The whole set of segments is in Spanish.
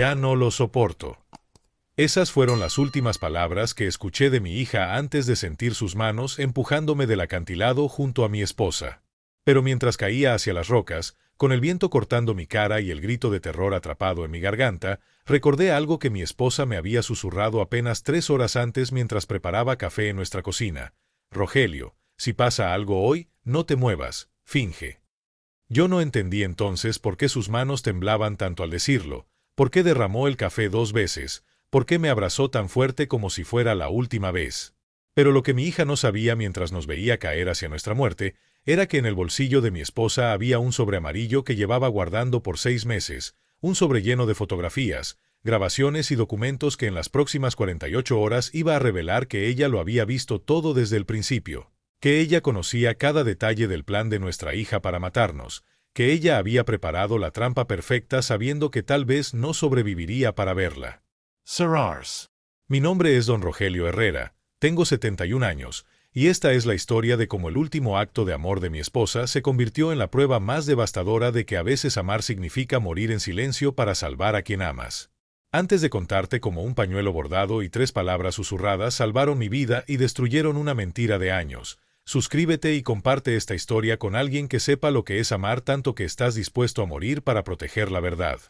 Ya no lo soporto. Esas fueron las últimas palabras que escuché de mi hija antes de sentir sus manos empujándome del acantilado junto a mi esposa. Pero mientras caía hacia las rocas, con el viento cortando mi cara y el grito de terror atrapado en mi garganta, recordé algo que mi esposa me había susurrado apenas 3 horas antes mientras preparaba café en nuestra cocina. Rogelio, si pasa algo hoy, no te muevas, finge. Yo no entendí entonces por qué sus manos temblaban tanto al decirlo, por qué derramó el café 2 veces, por qué me abrazó tan fuerte como si fuera la última vez. Pero lo que mi hija no sabía mientras nos veía caer hacia nuestra muerte, era que en el bolsillo de mi esposa había un sobre amarillo que llevaba guardando por 6 meses, un sobre lleno de fotografías, grabaciones y documentos que en las próximas 48 horas iba a revelar que ella lo había visto todo desde el principio, que ella conocía cada detalle del plan de nuestra hija para matarnos, que ella había preparado la trampa perfecta sabiendo que tal vez no sobreviviría para verla. Serrars. Mi nombre es Don Rogelio Herrera, tengo 71 años, y esta es la historia de cómo el último acto de amor de mi esposa se convirtió en la prueba más devastadora de que a veces amar significa morir en silencio para salvar a quien amas. Antes de contarte cómo un pañuelo bordado y 3 palabras susurradas salvaron mi vida y destruyeron una mentira de años, suscríbete y comparte esta historia con alguien que sepa lo que es amar tanto que estás dispuesto a morir para proteger la verdad.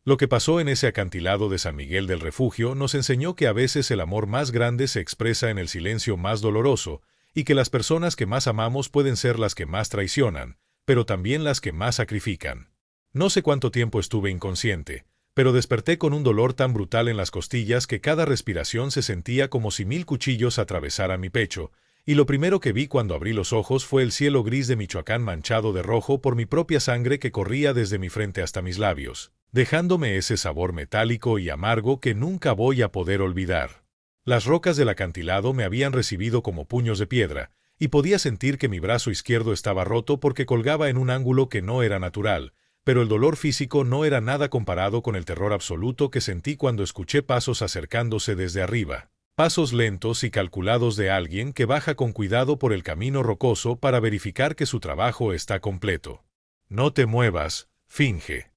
Lo que pasó en ese acantilado de San Miguel del Refugio nos enseñó que a veces el amor más grande se expresa en el silencio más doloroso, y que las personas que más amamos pueden ser las que más traicionan, pero también las que más sacrifican. No sé cuánto tiempo estuve inconsciente, pero desperté con un dolor tan brutal en las costillas que cada respiración se sentía como si 1000 cuchillos atravesaran mi pecho, y lo primero que vi cuando abrí los ojos fue el cielo gris de Michoacán manchado de rojo por mi propia sangre que corría desde mi frente hasta mis labios, dejándome ese sabor metálico y amargo que nunca voy a poder olvidar. Las rocas del acantilado me habían recibido como puños de piedra, y podía sentir que mi brazo izquierdo estaba roto porque colgaba en un ángulo que no era natural, pero el dolor físico no era nada comparado con el terror absoluto que sentí cuando escuché pasos acercándose desde arriba. Pasos lentos y calculados de alguien que baja con cuidado por el camino rocoso para verificar que su trabajo está completo. No te muevas, finge.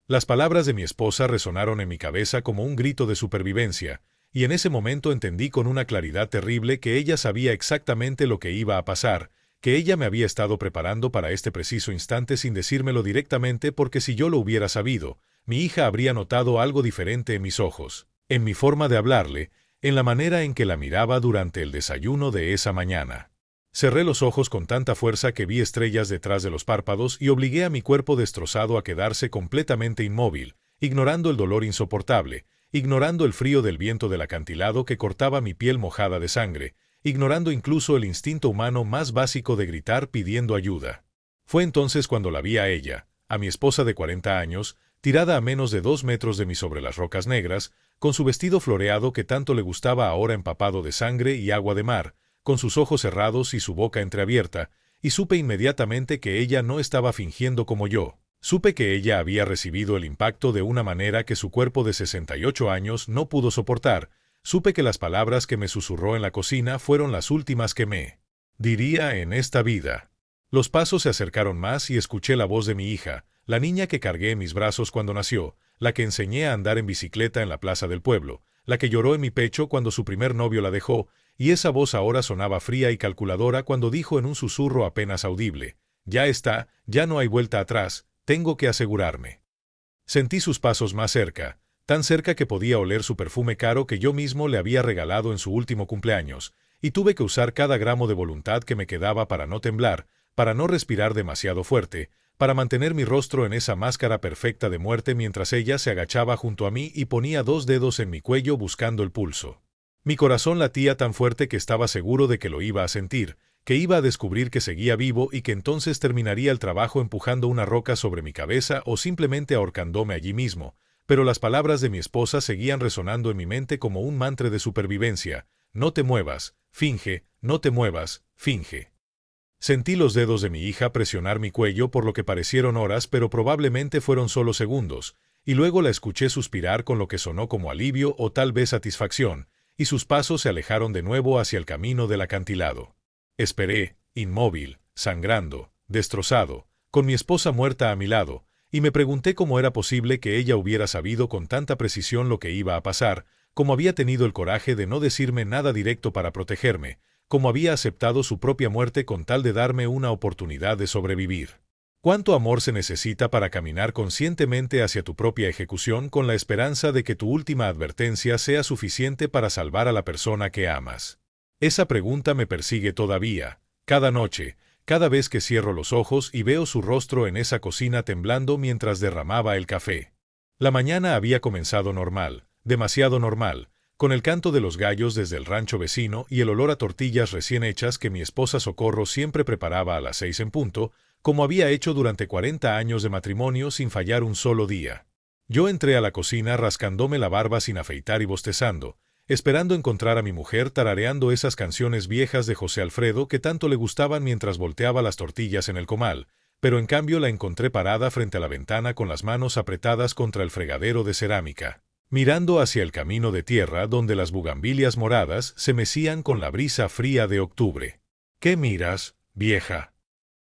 Las palabras de mi esposa resonaron en mi cabeza como un grito de supervivencia, y en ese momento entendí con una claridad terrible que ella sabía exactamente lo que iba a pasar, que ella me había estado preparando para este preciso instante sin decírmelo directamente porque si yo lo hubiera sabido, mi hija habría notado algo diferente en mis ojos, en mi forma de hablarle, en la manera en que la miraba durante el desayuno de esa mañana. Cerré los ojos con tanta fuerza que vi estrellas detrás de los párpados y obligué a mi cuerpo destrozado a quedarse completamente inmóvil, ignorando el dolor insoportable, ignorando el frío del viento del acantilado que cortaba mi piel mojada de sangre, ignorando incluso el instinto humano más básico de gritar pidiendo ayuda. Fue entonces cuando la vi a ella, a mi esposa de 40 años, tirada a menos de 2 metros de mí sobre las rocas negras, con su vestido floreado que tanto le gustaba ahora empapado de sangre y agua de mar, con sus ojos cerrados y su boca entreabierta, y supe inmediatamente que ella no estaba fingiendo como yo. Supe que ella había recibido el impacto de una manera que su cuerpo de 68 años no pudo soportar. Supe que las palabras que me susurró en la cocina fueron las últimas que me diría en esta vida. Los pasos se acercaron más y escuché la voz de mi hija, la niña que cargué en mis brazos cuando nació, la que enseñé a andar en bicicleta en la plaza del pueblo, la que lloró en mi pecho cuando su primer novio la dejó, y esa voz ahora sonaba fría y calculadora cuando dijo en un susurro apenas audible: «Ya está, ya no hay vuelta atrás, tengo que asegurarme». Sentí sus pasos más cerca, tan cerca que podía oler su perfume caro que yo mismo le había regalado en su último cumpleaños, y tuve que usar cada gramo de voluntad que me quedaba para no temblar, para no respirar demasiado fuerte, para mantener mi rostro en esa máscara perfecta de muerte mientras ella se agachaba junto a mí y ponía 2 dedos en mi cuello buscando el pulso. Mi corazón latía tan fuerte que estaba seguro de que lo iba a sentir, que iba a descubrir que seguía vivo y que entonces terminaría el trabajo empujando una roca sobre mi cabeza o simplemente ahorcándome allí mismo, pero las palabras de mi esposa seguían resonando en mi mente como un mantra de supervivencia: «No te muevas, finge, no te muevas, finge». Sentí los dedos de mi hija presionar mi cuello por lo que parecieron horas, pero probablemente fueron solo segundos, y luego la escuché suspirar con lo que sonó como alivio o tal vez satisfacción, y sus pasos se alejaron de nuevo hacia el camino del acantilado. Esperé, inmóvil, sangrando, destrozado, con mi esposa muerta a mi lado, y me pregunté cómo era posible que ella hubiera sabido con tanta precisión lo que iba a pasar, cómo había tenido el coraje de no decirme nada directo para protegerme, cómo había aceptado su propia muerte con tal de darme una oportunidad de sobrevivir. ¿Cuánto amor se necesita para caminar conscientemente hacia tu propia ejecución con la esperanza de que tu última advertencia sea suficiente para salvar a la persona que amas? Esa pregunta me persigue todavía, cada noche, cada vez que cierro los ojos y veo su rostro en esa cocina temblando mientras derramaba el café. La mañana había comenzado normal, demasiado normal, con el canto de los gallos desde el rancho vecino y el olor a tortillas recién hechas que mi esposa Socorro siempre preparaba a las 6 en punto, como había hecho durante 40 años de matrimonio sin fallar un solo día. Yo entré a la cocina rascándome la barba sin afeitar y bostezando, esperando encontrar a mi mujer tarareando esas canciones viejas de José Alfredo que tanto le gustaban mientras volteaba las tortillas en el comal, pero en cambio la encontré parada frente a la ventana con las manos apretadas contra el fregadero de cerámica, mirando hacia el camino de tierra donde las bugambilias moradas se mecían con la brisa fría de octubre. ¿Qué miras, vieja?,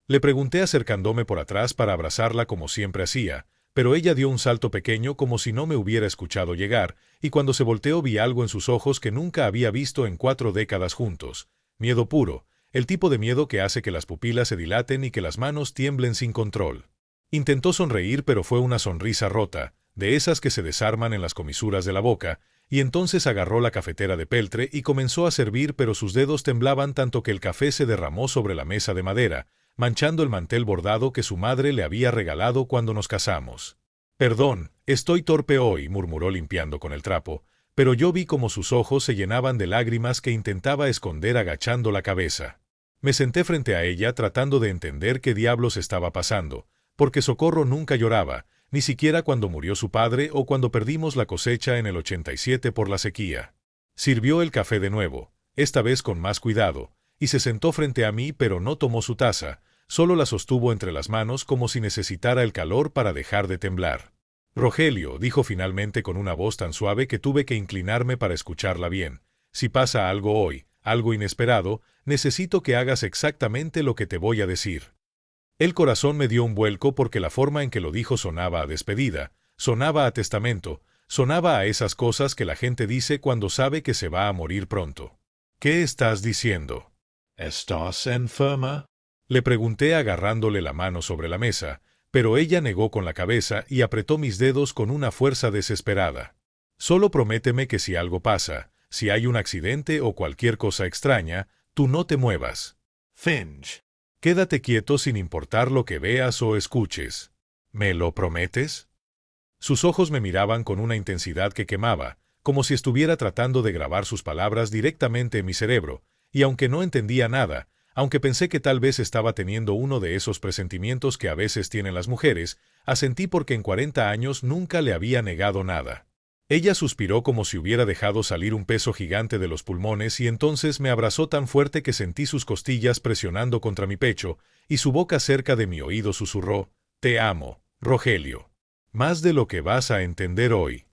le pregunté acercándome por atrás para abrazarla como siempre hacía, pero ella dio un salto pequeño como si no me hubiera escuchado llegar, y cuando se volteó vi algo en sus ojos que nunca había visto en 4 décadas juntos. Miedo puro, el tipo de miedo que hace que las pupilas se dilaten y que las manos tiemblen sin control. Intentó sonreír, pero fue una sonrisa rota, de esas que se desarman en las comisuras de la boca, y entonces agarró la cafetera de peltre y comenzó a servir, pero sus dedos temblaban tanto que el café se derramó sobre la mesa de madera, manchando el mantel bordado que su madre le había regalado cuando nos casamos. «Perdón, estoy torpe hoy», murmuró limpiando con el trapo, pero yo vi como sus ojos se llenaban de lágrimas que intentaba esconder agachando la cabeza. Me senté frente a ella tratando de entender qué diablos estaba pasando, porque Socorro nunca lloraba, ni siquiera cuando murió su padre o cuando perdimos la cosecha en el 87 por la sequía. Sirvió el café de nuevo, esta vez con más cuidado, y se sentó frente a mí, pero no tomó su taza, solo la sostuvo entre las manos como si necesitara el calor para dejar de temblar. «Rogelio», dijo finalmente con una voz tan suave que tuve que inclinarme para escucharla bien, «si pasa algo hoy, algo inesperado, necesito que hagas exactamente lo que te voy a decir». El corazón me dio un vuelco porque la forma en que lo dijo sonaba a despedida, sonaba a testamento, sonaba a esas cosas que la gente dice cuando sabe que se va a morir pronto. «¿Qué estás diciendo?» ¿Estás enferma? Le pregunté agarrándole la mano sobre la mesa, pero ella negó con la cabeza y apretó mis dedos con una fuerza desesperada. «Solo prométeme que si algo pasa, si hay un accidente o cualquier cosa extraña, tú no te muevas. Finge. Quédate quieto sin importar lo que veas o escuches. ¿Me lo prometes?» Sus ojos me miraban con una intensidad que quemaba, como si estuviera tratando de grabar sus palabras directamente en mi cerebro, y aunque no entendía nada, aunque pensé que tal vez estaba teniendo uno de esos presentimientos que a veces tienen las mujeres, asentí porque en 40 años nunca le había negado nada. Ella suspiró como si hubiera dejado salir un peso gigante de los pulmones y entonces me abrazó tan fuerte que sentí sus costillas presionando contra mi pecho, y su boca cerca de mi oído susurró: «Te amo, Rogelio. Más de lo que vas a entender hoy».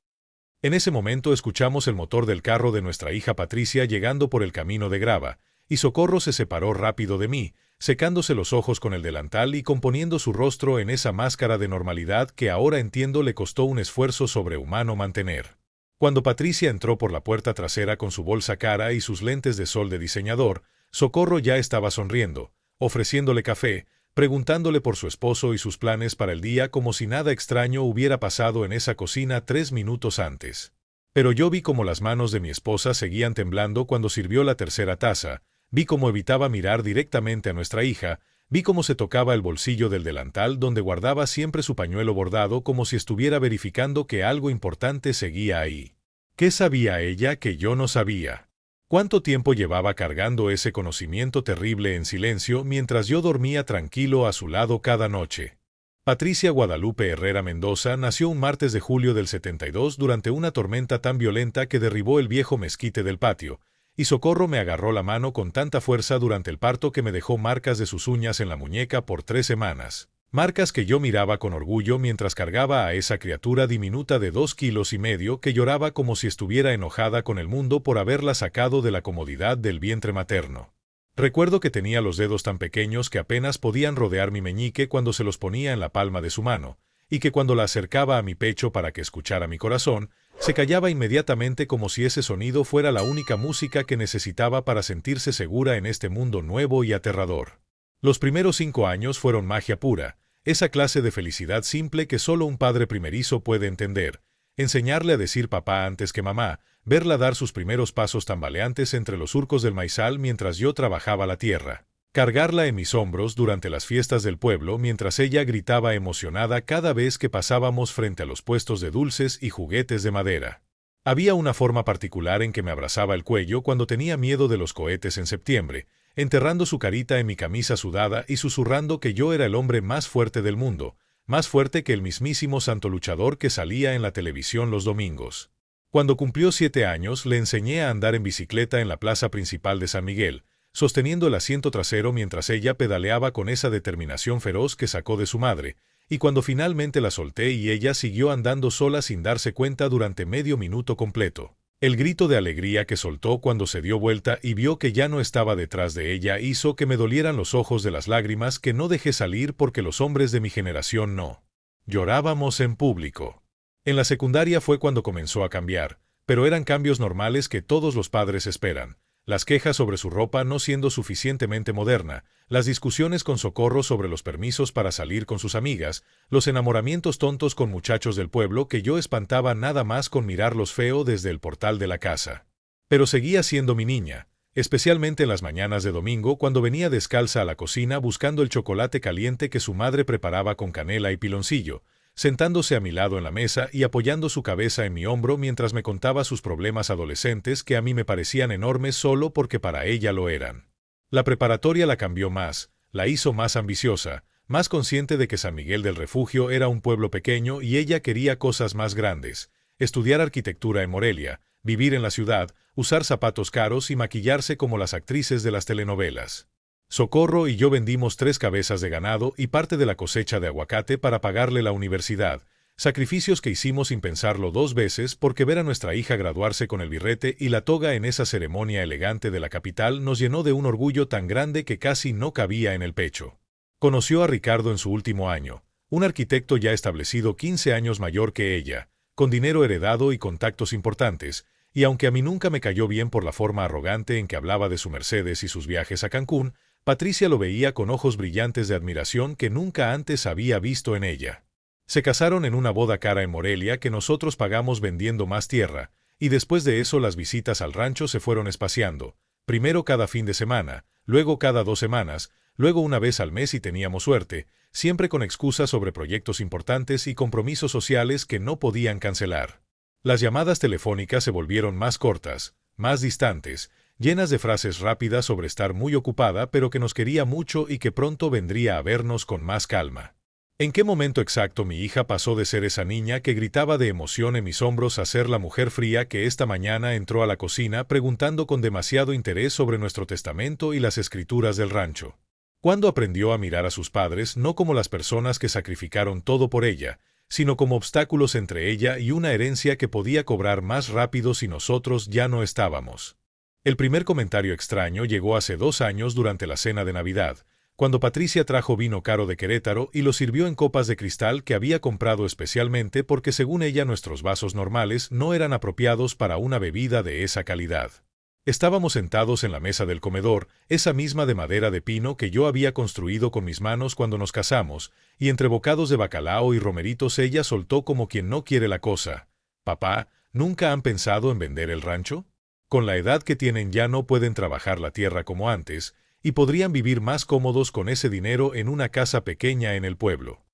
En ese momento escuchamos el motor del carro de nuestra hija Patricia llegando por el camino de grava, y Socorro se separó rápido de mí, secándose los ojos con el delantal y componiendo su rostro en esa máscara de normalidad que ahora entiendo le costó un esfuerzo sobrehumano mantener. Cuando Patricia entró por la puerta trasera con su bolsa cara y sus lentes de sol de diseñador, Socorro ya estaba sonriendo, ofreciéndole café, preguntándole por su esposo y sus planes para el día como si nada extraño hubiera pasado en esa cocina 3 minutos antes. Pero yo vi cómo las manos de mi esposa seguían temblando cuando sirvió la tercera taza, vi cómo evitaba mirar directamente a nuestra hija, vi cómo se tocaba el bolsillo del delantal donde guardaba siempre su pañuelo bordado como si estuviera verificando que algo importante seguía ahí. ¿Qué sabía ella que yo no sabía? ¿Cuánto tiempo llevaba cargando ese conocimiento terrible en silencio mientras yo dormía tranquilo a su lado cada noche? Patricia Guadalupe Herrera Mendoza nació un martes de julio del 72 durante una tormenta tan violenta que derribó el viejo mezquite del patio, y Socorro me agarró la mano con tanta fuerza durante el parto que me dejó marcas de sus uñas en la muñeca por 3 semanas. Marcas que yo miraba con orgullo mientras cargaba a esa criatura diminuta de 2,5 kilos que lloraba como si estuviera enojada con el mundo por haberla sacado de la comodidad del vientre materno. Recuerdo que tenía los dedos tan pequeños que apenas podían rodear mi meñique cuando se los ponía en la palma de su mano, y que cuando la acercaba a mi pecho para que escuchara mi corazón, se callaba inmediatamente como si ese sonido fuera la única música que necesitaba para sentirse segura en este mundo nuevo y aterrador. Los primeros 5 años fueron magia pura, esa clase de felicidad simple que solo un padre primerizo puede entender. Enseñarle a decir papá antes que mamá, verla dar sus primeros pasos tambaleantes entre los surcos del maizal mientras yo trabajaba la tierra. Cargarla en mis hombros durante las fiestas del pueblo mientras ella gritaba emocionada cada vez que pasábamos frente a los puestos de dulces y juguetes de madera. Había una forma particular en que me abrazaba el cuello cuando tenía miedo de los cohetes en septiembre, enterrando su carita en mi camisa sudada y susurrando que yo era el hombre más fuerte del mundo, más fuerte que el mismísimo santo luchador que salía en la televisión los domingos. Cuando cumplió 7 años, le enseñé a andar en bicicleta en la plaza principal de San Miguel, sosteniendo el asiento trasero mientras ella pedaleaba con esa determinación feroz que sacó de su madre, y cuando finalmente la solté y ella siguió andando sola sin darse cuenta durante medio minuto completo. El grito de alegría que soltó cuando se dio vuelta y vio que ya no estaba detrás de ella hizo que me dolieran los ojos de las lágrimas que no dejé salir porque los hombres de mi generación no. Llorábamos en público. En la secundaria fue cuando comenzó a cambiar, pero eran cambios normales que todos los padres esperan. Las quejas sobre su ropa no siendo suficientemente moderna, las discusiones con Socorro sobre los permisos para salir con sus amigas, los enamoramientos tontos con muchachos del pueblo que yo espantaba nada más con mirarlos feo desde el portal de la casa. Pero seguía siendo mi niña, especialmente en las mañanas de domingo cuando venía descalza a la cocina buscando el chocolate caliente que su madre preparaba con canela y piloncillo, sentándose a mi lado en la mesa y apoyando su cabeza en mi hombro mientras me contaba sus problemas adolescentes que a mí me parecían enormes solo porque para ella lo eran. La preparatoria la cambió más, la hizo más ambiciosa, más consciente de que San Miguel del Refugio era un pueblo pequeño y ella quería cosas más grandes, estudiar arquitectura en Morelia, vivir en la ciudad, usar zapatos caros y maquillarse como las actrices de las telenovelas. Socorro y yo vendimos 3 cabezas de ganado y parte de la cosecha de aguacate para pagarle la universidad, sacrificios que hicimos sin pensarlo 2 veces porque ver a nuestra hija graduarse con el birrete y la toga en esa ceremonia elegante de la capital nos llenó de un orgullo tan grande que casi no cabía en el pecho. Conoció a Ricardo en su último año, un arquitecto ya establecido 15 años mayor que ella, con dinero heredado y contactos importantes, y aunque a mí nunca me cayó bien por la forma arrogante en que hablaba de su Mercedes y sus viajes a Cancún, Patricia lo veía con ojos brillantes de admiración que nunca antes había visto en ella. Se casaron en una boda cara en Morelia que nosotros pagamos vendiendo más tierra, y después de eso las visitas al rancho se fueron espaciando, primero cada fin de semana, luego cada 2 semanas, luego una vez al mes si teníamos suerte, siempre con excusas sobre proyectos importantes y compromisos sociales que no podían cancelar. Las llamadas telefónicas se volvieron más cortas, más distantes, llenas de frases rápidas sobre estar muy ocupada pero que nos quería mucho y que pronto vendría a vernos con más calma. ¿En qué momento exacto mi hija pasó de ser esa niña que gritaba de emoción en mis hombros a ser la mujer fría que esta mañana entró a la cocina preguntando con demasiado interés sobre nuestro testamento y las escrituras del rancho? ¿Cuándo aprendió a mirar a sus padres no como las personas que sacrificaron todo por ella, sino como obstáculos entre ella y una herencia que podía cobrar más rápido si nosotros ya no estábamos? El primer comentario extraño llegó hace 2 años durante la cena de Navidad, cuando Patricia trajo vino caro de Querétaro y lo sirvió en copas de cristal que había comprado especialmente porque según ella nuestros vasos normales no eran apropiados para una bebida de esa calidad. Estábamos sentados en la mesa del comedor, esa misma de madera de pino que yo había construido con mis manos cuando nos casamos, y entre bocados de bacalao y romeritos ella soltó como quien no quiere la cosa. «Papá, ¿nunca han pensado en vender el rancho? Con la edad que tienen ya no pueden trabajar la tierra como antes, y podrían vivir más cómodos con ese dinero en una casa pequeña en el pueblo».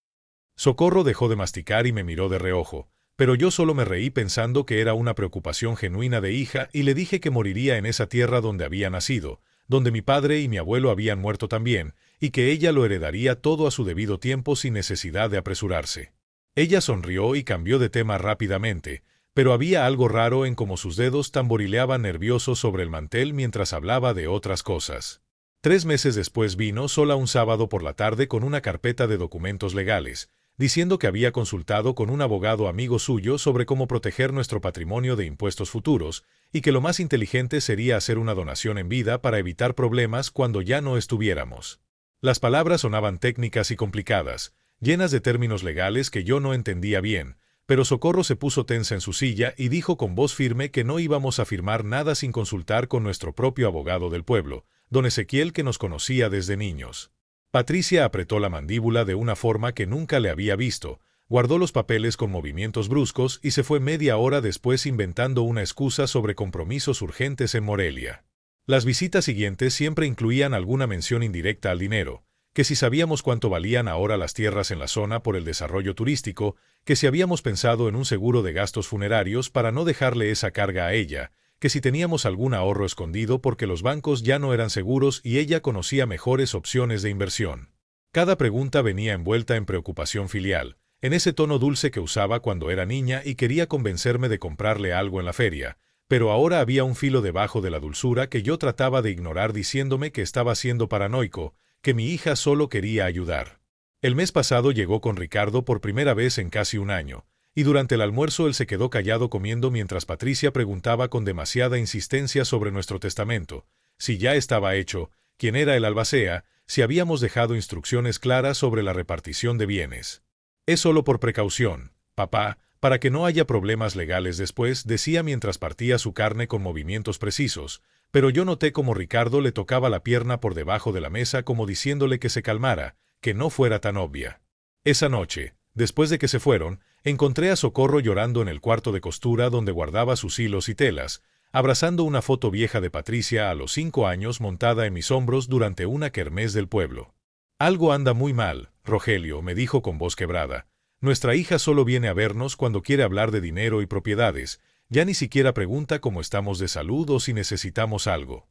Socorro dejó de masticar y me miró de reojo, pero yo solo me reí pensando que era una preocupación genuina de hija y le dije que moriría en esa tierra donde había nacido, donde mi padre y mi abuelo habían muerto también, y que ella lo heredaría todo a su debido tiempo sin necesidad de apresurarse. Ella sonrió y cambió de tema rápidamente, pero había algo raro en cómo sus dedos tamborileaban nerviosos sobre el mantel mientras hablaba de otras cosas. 3 meses después vino sola un sábado por la tarde con una carpeta de documentos legales, diciendo que había consultado con un abogado amigo suyo sobre cómo proteger nuestro patrimonio de impuestos futuros, y que lo más inteligente sería hacer una donación en vida para evitar problemas cuando ya no estuviéramos. Las palabras sonaban técnicas y complicadas, llenas de términos legales que yo no entendía bien, pero Socorro se puso tensa en su silla y dijo con voz firme que no íbamos a firmar nada sin consultar con nuestro propio abogado del pueblo, don Ezequiel, que nos conocía desde niños. Patricia apretó la mandíbula de una forma que nunca le había visto, guardó los papeles con movimientos bruscos y se fue media hora después inventando una excusa sobre compromisos urgentes en Morelia. Las visitas siguientes siempre incluían alguna mención indirecta al dinero, que si sabíamos cuánto valían ahora las tierras en la zona por el desarrollo turístico, que si habíamos pensado en un seguro de gastos funerarios para no dejarle esa carga a ella, que si teníamos algún ahorro escondido porque los bancos ya no eran seguros y ella conocía mejores opciones de inversión. Cada pregunta venía envuelta en preocupación filial, en ese tono dulce que usaba cuando era niña y quería convencerme de comprarle algo en la feria, pero ahora había un filo debajo de la dulzura que yo trataba de ignorar diciéndome que estaba siendo paranoico, que mi hija solo quería ayudar. El mes pasado llegó con Ricardo por primera vez en casi un año, y durante el almuerzo él se quedó callado comiendo mientras Patricia preguntaba con demasiada insistencia sobre nuestro testamento, si ya estaba hecho, quién era el albacea, si habíamos dejado instrucciones claras sobre la repartición de bienes. Es solo por precaución, papá, para que no haya problemas legales después, decía mientras partía su carne con movimientos precisos, pero yo noté como Ricardo le tocaba la pierna por debajo de la mesa como diciéndole que se calmara, que no fuera tan obvia. Esa noche, después de que se fueron, encontré a Socorro llorando en el cuarto de costura donde guardaba sus hilos y telas, abrazando una foto vieja de Patricia a los 5 años montada en mis hombros durante una kermés del pueblo. Algo anda muy mal, Rogelio, me dijo con voz quebrada. Nuestra hija solo viene a vernos cuando quiere hablar de dinero y propiedades, ya ni siquiera pregunta cómo estamos de salud o si necesitamos algo.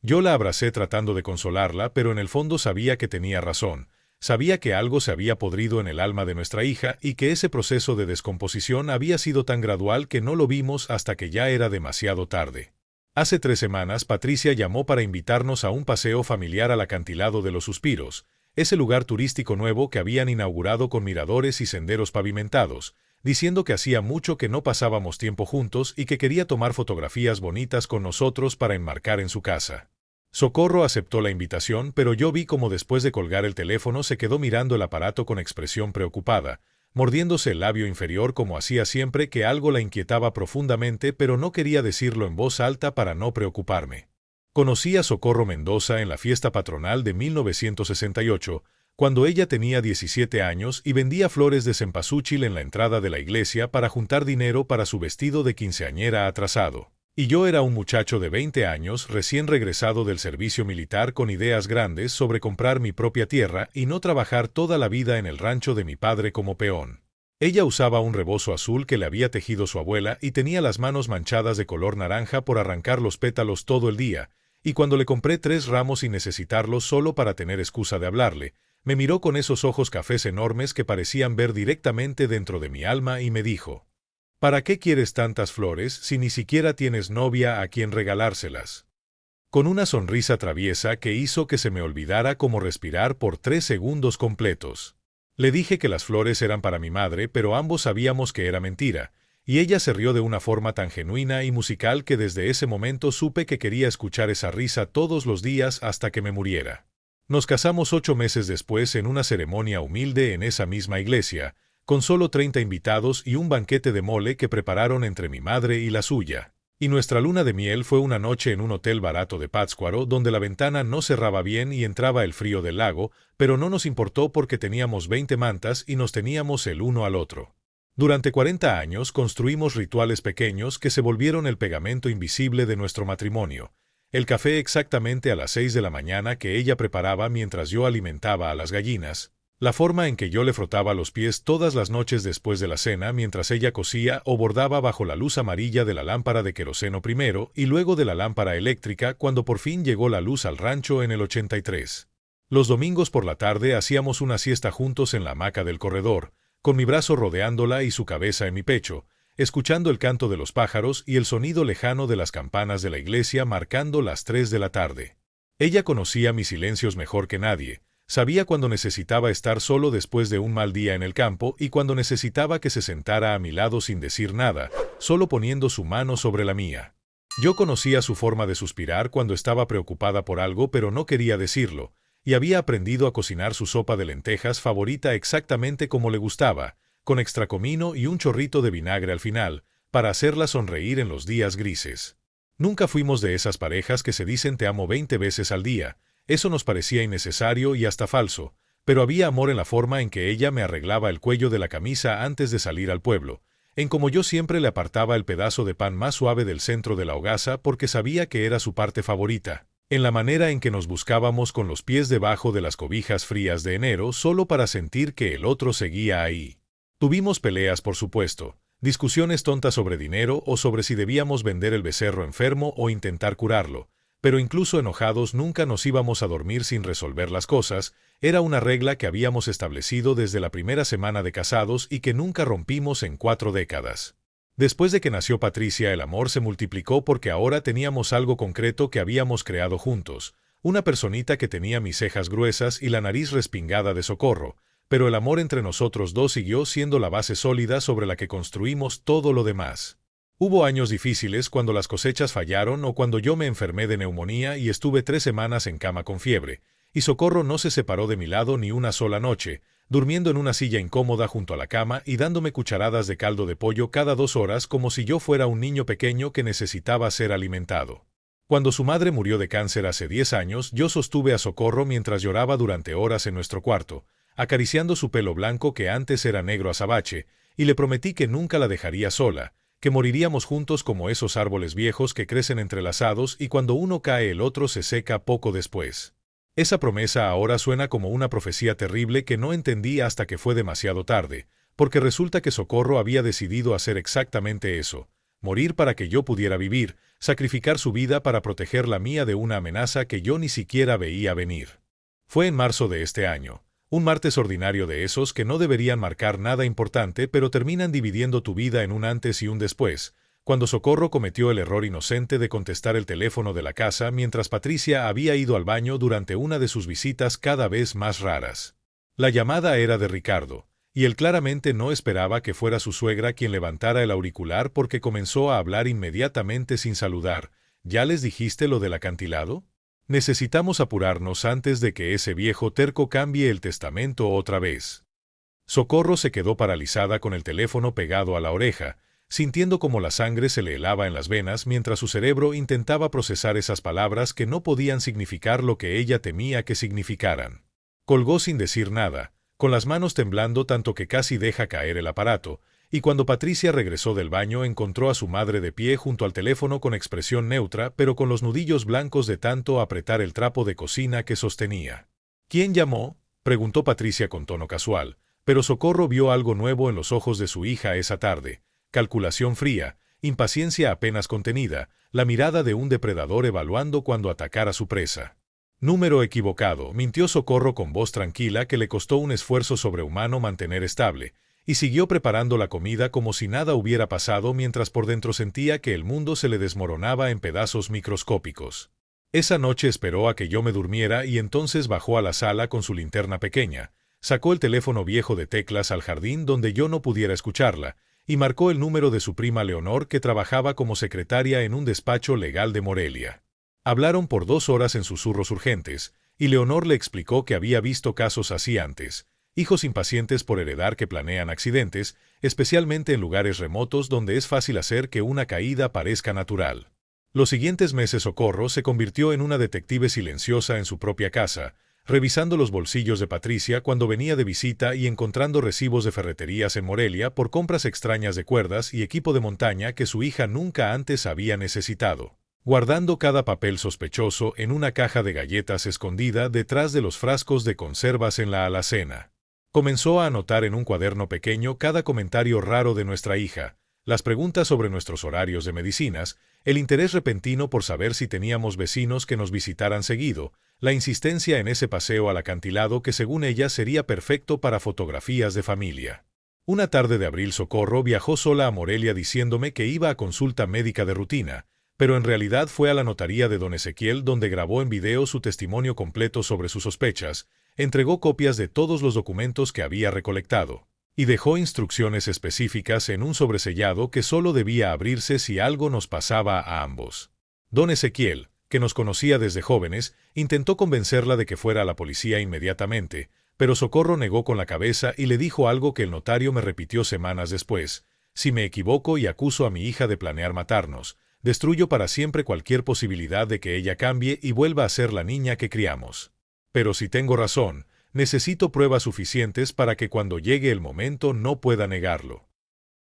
Yo la abracé tratando de consolarla, pero en el fondo sabía que tenía razón. Sabía que algo se había podrido en el alma de nuestra hija y que ese proceso de descomposición había sido tan gradual que no lo vimos hasta que ya era demasiado tarde. Hace 3 semanas Patricia llamó para invitarnos a un paseo familiar al acantilado de los Suspiros, ese lugar turístico nuevo que habían inaugurado con miradores y senderos pavimentados, diciendo que hacía mucho que no pasábamos tiempo juntos y que quería tomar fotografías bonitas con nosotros para enmarcar en su casa. Socorro aceptó la invitación, pero yo vi como después de colgar el teléfono se quedó mirando el aparato con expresión preocupada, mordiéndose el labio inferior como hacía siempre que algo la inquietaba profundamente, pero no quería decirlo en voz alta para no preocuparme. Conocí a Socorro Mendoza en la fiesta patronal de 1968, cuando ella tenía 17 años y vendía flores de cempasúchil en la entrada de la iglesia para juntar dinero para su vestido de quinceañera atrasado. Y yo era un muchacho de 20 años recién regresado del servicio militar con ideas grandes sobre comprar mi propia tierra y no trabajar toda la vida en el rancho de mi padre como peón. Ella usaba un rebozo azul que le había tejido su abuela y tenía las manos manchadas de color naranja por arrancar los pétalos todo el día, y cuando le compré 3 ramos sin necesitarlos solo para tener excusa de hablarle, me miró con esos ojos cafés enormes que parecían ver directamente dentro de mi alma y me dijo: ¿para qué quieres tantas flores si ni siquiera tienes novia a quien regalárselas? Con una sonrisa traviesa que hizo que se me olvidara cómo respirar por 3 segundos completos. Le dije que las flores eran para mi madre, pero ambos sabíamos que era mentira, y ella se rió de una forma tan genuina y musical que desde ese momento supe que quería escuchar esa risa todos los días hasta que me muriera. Nos casamos 8 meses después en una ceremonia humilde en esa misma iglesia, con solo 30 invitados y un banquete de mole que prepararon entre mi madre y la suya. Y nuestra luna de miel fue una noche en un hotel barato de Pátzcuaro donde la ventana no cerraba bien y entraba el frío del lago, pero no nos importó porque teníamos 20 mantas y nos teníamos el uno al otro. Durante 40 años construimos rituales pequeños que se volvieron el pegamento invisible de nuestro matrimonio. El café exactamente a las 6 de la mañana que ella preparaba mientras yo alimentaba a las gallinas. La forma en que yo le frotaba los pies todas las noches después de la cena mientras ella cosía o bordaba bajo la luz amarilla de la lámpara de queroseno primero y luego de la lámpara eléctrica cuando por fin llegó la luz al rancho en el 83. Los domingos por la tarde hacíamos una siesta juntos en la hamaca del corredor, con mi brazo rodeándola y su cabeza en mi pecho, escuchando el canto de los pájaros y el sonido lejano de las campanas de la iglesia marcando las 3 de la tarde. Ella conocía mis silencios mejor que nadie, sabía cuando necesitaba estar solo después de un mal día en el campo y cuando necesitaba que se sentara a mi lado sin decir nada, solo poniendo su mano sobre la mía. Yo conocía su forma de suspirar cuando estaba preocupada por algo pero no quería decirlo, y había aprendido a cocinar su sopa de lentejas favorita exactamente como le gustaba, con extra comino y un chorrito de vinagre al final, para hacerla sonreír en los días grises. Nunca fuimos de esas parejas que se dicen te amo 20 veces al día, eso nos parecía innecesario y hasta falso, pero había amor en la forma en que ella me arreglaba el cuello de la camisa antes de salir al pueblo, en cómo yo siempre le apartaba el pedazo de pan más suave del centro de la hogaza porque sabía que era su parte favorita, en la manera en que nos buscábamos con los pies debajo de las cobijas frías de enero solo para sentir que el otro seguía ahí. Tuvimos peleas, por supuesto, discusiones tontas sobre dinero o sobre si debíamos vender el becerro enfermo o intentar curarlo, pero incluso enojados nunca nos íbamos a dormir sin resolver las cosas, era una regla que habíamos establecido desde la primera semana de casados y que nunca rompimos en 4 décadas. Después de que nació Patricia, el amor se multiplicó porque ahora teníamos algo concreto que habíamos creado juntos, una personita que tenía mis cejas gruesas y la nariz respingada de Socorro, pero el amor entre nosotros dos siguió siendo la base sólida sobre la que construimos todo lo demás. Hubo años difíciles cuando las cosechas fallaron o cuando yo me enfermé de neumonía y estuve 3 semanas en cama con fiebre, y Socorro no se separó de mi lado ni una sola noche, durmiendo en una silla incómoda junto a la cama y dándome cucharadas de caldo de pollo cada 2 horas como si yo fuera un niño pequeño que necesitaba ser alimentado. Cuando su madre murió de cáncer hace 10 años, yo sostuve a Socorro mientras lloraba durante horas en nuestro cuarto, acariciando su pelo blanco que antes era negro azabache, y le prometí que nunca la dejaría sola, que moriríamos juntos como esos árboles viejos que crecen entrelazados y cuando uno cae el otro se seca poco después. Esa promesa ahora suena como una profecía terrible que no entendí hasta que fue demasiado tarde, porque resulta que Socorro había decidido hacer exactamente eso, morir para que yo pudiera vivir, sacrificar su vida para proteger la mía de una amenaza que yo ni siquiera veía venir. Fue en marzo de este año. Un martes ordinario de esos que no deberían marcar nada importante pero terminan dividiendo tu vida en un antes y un después, cuando Socorro cometió el error inocente de contestar el teléfono de la casa mientras Patricia había ido al baño durante una de sus visitas cada vez más raras. La llamada era de Ricardo, y él claramente no esperaba que fuera su suegra quien levantara el auricular porque comenzó a hablar inmediatamente sin saludar. ¿Ya les dijiste lo del acantilado? Necesitamos apurarnos antes de que ese viejo terco cambie el testamento otra vez. Socorro se quedó paralizada con el teléfono pegado a la oreja, sintiendo como la sangre se le helaba en las venas mientras su cerebro intentaba procesar esas palabras que no podían significar lo que ella temía que significaran. Colgó sin decir nada, con las manos temblando tanto que casi deja caer el aparato, y cuando Patricia regresó del baño encontró a su madre de pie junto al teléfono con expresión neutra pero con los nudillos blancos de tanto apretar el trapo de cocina que sostenía. ¿Quién llamó?, preguntó Patricia con tono casual, pero Socorro vio algo nuevo en los ojos de su hija esa tarde, calculación fría, impaciencia apenas contenida, la mirada de un depredador evaluando cuándo atacar a su presa. Número equivocado, mintió Socorro con voz tranquila que le costó un esfuerzo sobrehumano mantener estable, y siguió preparando la comida como si nada hubiera pasado mientras por dentro sentía que el mundo se le desmoronaba en pedazos microscópicos. Esa noche esperó a que yo me durmiera y entonces bajó a la sala con su linterna pequeña, sacó el teléfono viejo de teclas al jardín donde yo no pudiera escucharla, y marcó el número de su prima Leonor que trabajaba como secretaria en un despacho legal de Morelia. Hablaron por 2 horas en susurros urgentes, y Leonor le explicó que había visto casos así antes, hijos impacientes por heredar que planean accidentes, especialmente en lugares remotos donde es fácil hacer que una caída parezca natural. Los siguientes meses Socorro se convirtió en una detective silenciosa en su propia casa, revisando los bolsillos de Patricia cuando venía de visita y encontrando recibos de ferreterías en Morelia por compras extrañas de cuerdas y equipo de montaña que su hija nunca antes había necesitado, guardando cada papel sospechoso en una caja de galletas escondida detrás de los frascos de conservas en la alacena. Comenzó a anotar en un cuaderno pequeño cada comentario raro de nuestra hija, las preguntas sobre nuestros horarios de medicinas, el interés repentino por saber si teníamos vecinos que nos visitaran seguido, la insistencia en ese paseo al acantilado que según ella sería perfecto para fotografías de familia. Una tarde de abril Socorro viajó sola a Morelia diciéndome que iba a consulta médica de rutina, pero en realidad fue a la notaría de don Ezequiel donde grabó en video su testimonio completo sobre sus sospechas, entregó copias de todos los documentos que había recolectado, y dejó instrucciones específicas en un sobresellado que solo debía abrirse si algo nos pasaba a ambos. Don Ezequiel, que nos conocía desde jóvenes, intentó convencerla de que fuera a la policía inmediatamente, pero Socorro negó con la cabeza y le dijo algo que el notario me repitió semanas después: si me equivoco y acuso a mi hija de planear matarnos, destruyo para siempre cualquier posibilidad de que ella cambie y vuelva a ser la niña que criamos. Pero si tengo razón, necesito pruebas suficientes para que cuando llegue el momento no pueda negarlo.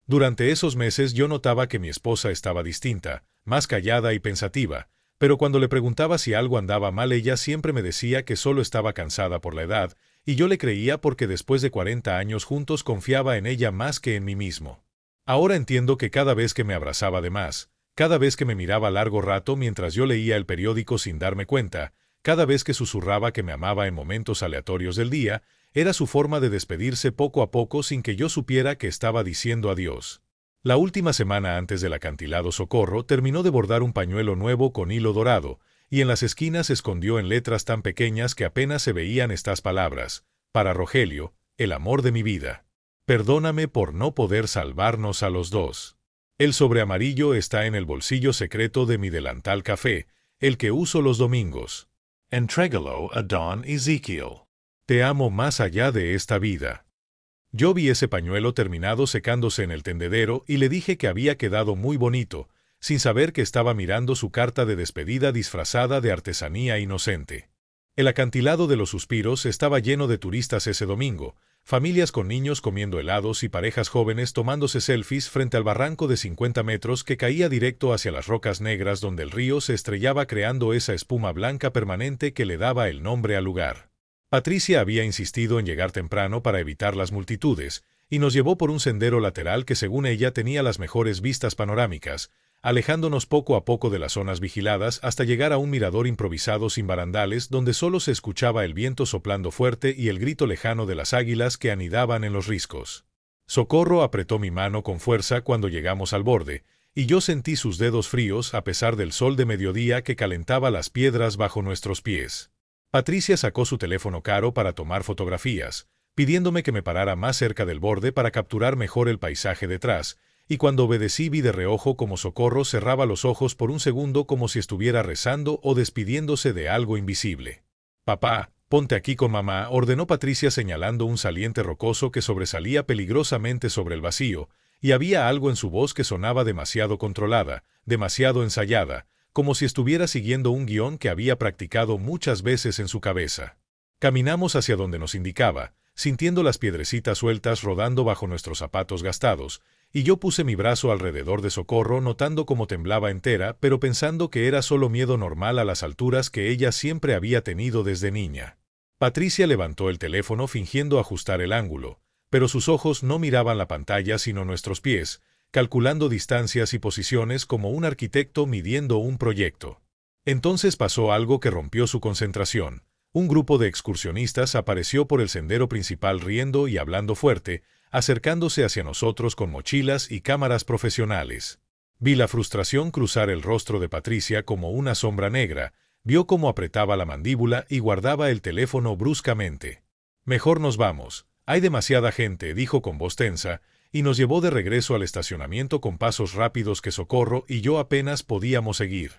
Durante esos meses yo notaba que mi esposa estaba distinta, más callada y pensativa, pero cuando le preguntaba si algo andaba mal ella siempre me decía que solo estaba cansada por la edad, y yo le creía porque después de 40 años juntos confiaba en ella más que en mí mismo. Ahora entiendo que cada vez que me abrazaba de más, cada vez que me miraba largo rato mientras yo leía el periódico sin darme cuenta, cada vez que susurraba que me amaba en momentos aleatorios del día, era su forma de despedirse poco a poco sin que yo supiera que estaba diciendo adiós. La última semana antes del acantilado Socorro terminó de bordar un pañuelo nuevo con hilo dorado, y en las esquinas escondió en letras tan pequeñas que apenas se veían estas palabras: para Rogelio, el amor de mi vida. Perdóname por no poder salvarnos a los dos. El sobre amarillo está en el bolsillo secreto de mi delantal café, el que uso los domingos. Entrégalo a Don Ezekiel. Te amo más allá de esta vida. Yo vi ese pañuelo terminado secándose en el tendedero y le dije que había quedado muy bonito, sin saber que estaba mirando su carta de despedida disfrazada de artesanía inocente. El acantilado de los suspiros estaba lleno de turistas ese domingo, familias con niños comiendo helados y parejas jóvenes tomándose selfies frente al barranco de 50 metros que caía directo hacia las rocas negras donde el río se estrellaba creando esa espuma blanca permanente que le daba el nombre al lugar. Patricia había insistido en llegar temprano para evitar las multitudes, y nos llevó por un sendero lateral que según ella tenía las mejores vistas panorámicas, alejándonos poco a poco de las zonas vigiladas hasta llegar a un mirador improvisado sin barandales donde solo se escuchaba el viento soplando fuerte y el grito lejano de las águilas que anidaban en los riscos. Socorro apretó mi mano con fuerza cuando llegamos al borde, y yo sentí sus dedos fríos a pesar del sol de mediodía que calentaba las piedras bajo nuestros pies. Patricia sacó su teléfono caro para tomar fotografías, pidiéndome que me parara más cerca del borde para capturar mejor el paisaje detrás, y cuando obedecí vi de reojo como Socorro cerraba los ojos por un segundo como si estuviera rezando o despidiéndose de algo invisible. «Papá, ponte aquí con mamá», ordenó Patricia señalando un saliente rocoso que sobresalía peligrosamente sobre el vacío, y había algo en su voz que sonaba demasiado controlada, demasiado ensayada, como si estuviera siguiendo un guión que había practicado muchas veces en su cabeza. Caminamos hacia donde nos indicaba, sintiendo las piedrecitas sueltas rodando bajo nuestros zapatos gastados, y yo puse mi brazo alrededor de Socorro notando cómo temblaba entera, pero pensando que era solo miedo normal a las alturas que ella siempre había tenido desde niña. Patricia levantó el teléfono fingiendo ajustar el ángulo, pero sus ojos no miraban la pantalla sino nuestros pies, calculando distancias y posiciones como un arquitecto midiendo un proyecto. Entonces pasó algo que rompió su concentración. Un grupo de excursionistas apareció por el sendero principal riendo y hablando fuerte, acercándose hacia nosotros con mochilas y cámaras profesionales. Vi la frustración cruzar el rostro de Patricia como una sombra negra, vio cómo apretaba la mandíbula y guardaba el teléfono bruscamente. «Mejor nos vamos. Hay demasiada gente», dijo con voz tensa, y nos llevó de regreso al estacionamiento con pasos rápidos que Socorro y yo apenas podíamos seguir.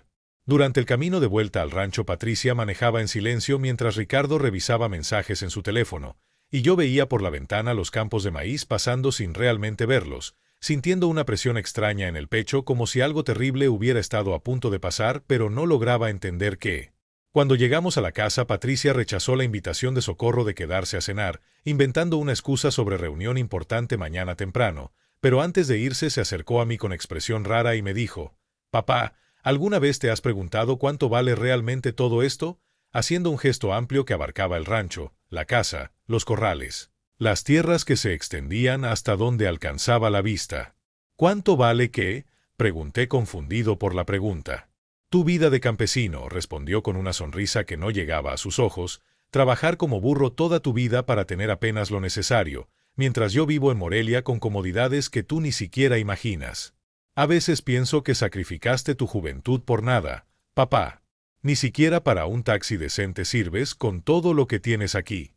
Durante el camino de vuelta al rancho Patricia manejaba en silencio mientras Ricardo revisaba mensajes en su teléfono, y yo veía por la ventana los campos de maíz pasando sin realmente verlos, sintiendo una presión extraña en el pecho como si algo terrible hubiera estado a punto de pasar pero no lograba entender qué. Cuando llegamos a la casa Patricia rechazó la invitación de Socorro de quedarse a cenar, inventando una excusa sobre reunión importante mañana temprano, pero antes de irse se acercó a mí con expresión rara y me dijo: «Papá, ¿alguna vez te has preguntado cuánto vale realmente todo esto?», haciendo un gesto amplio que abarcaba el rancho, la casa, los corrales, las tierras que se extendían hasta donde alcanzaba la vista. «¿Cuánto vale qué?», pregunté confundido por la pregunta. «Tu vida de campesino», respondió con una sonrisa que no llegaba a sus ojos, «trabajar como burro toda tu vida para tener apenas lo necesario, mientras yo vivo en Morelia con comodidades que tú ni siquiera imaginas. A veces pienso que sacrificaste tu juventud por nada, papá. Ni siquiera para un taxi decente sirves con todo lo que tienes aquí».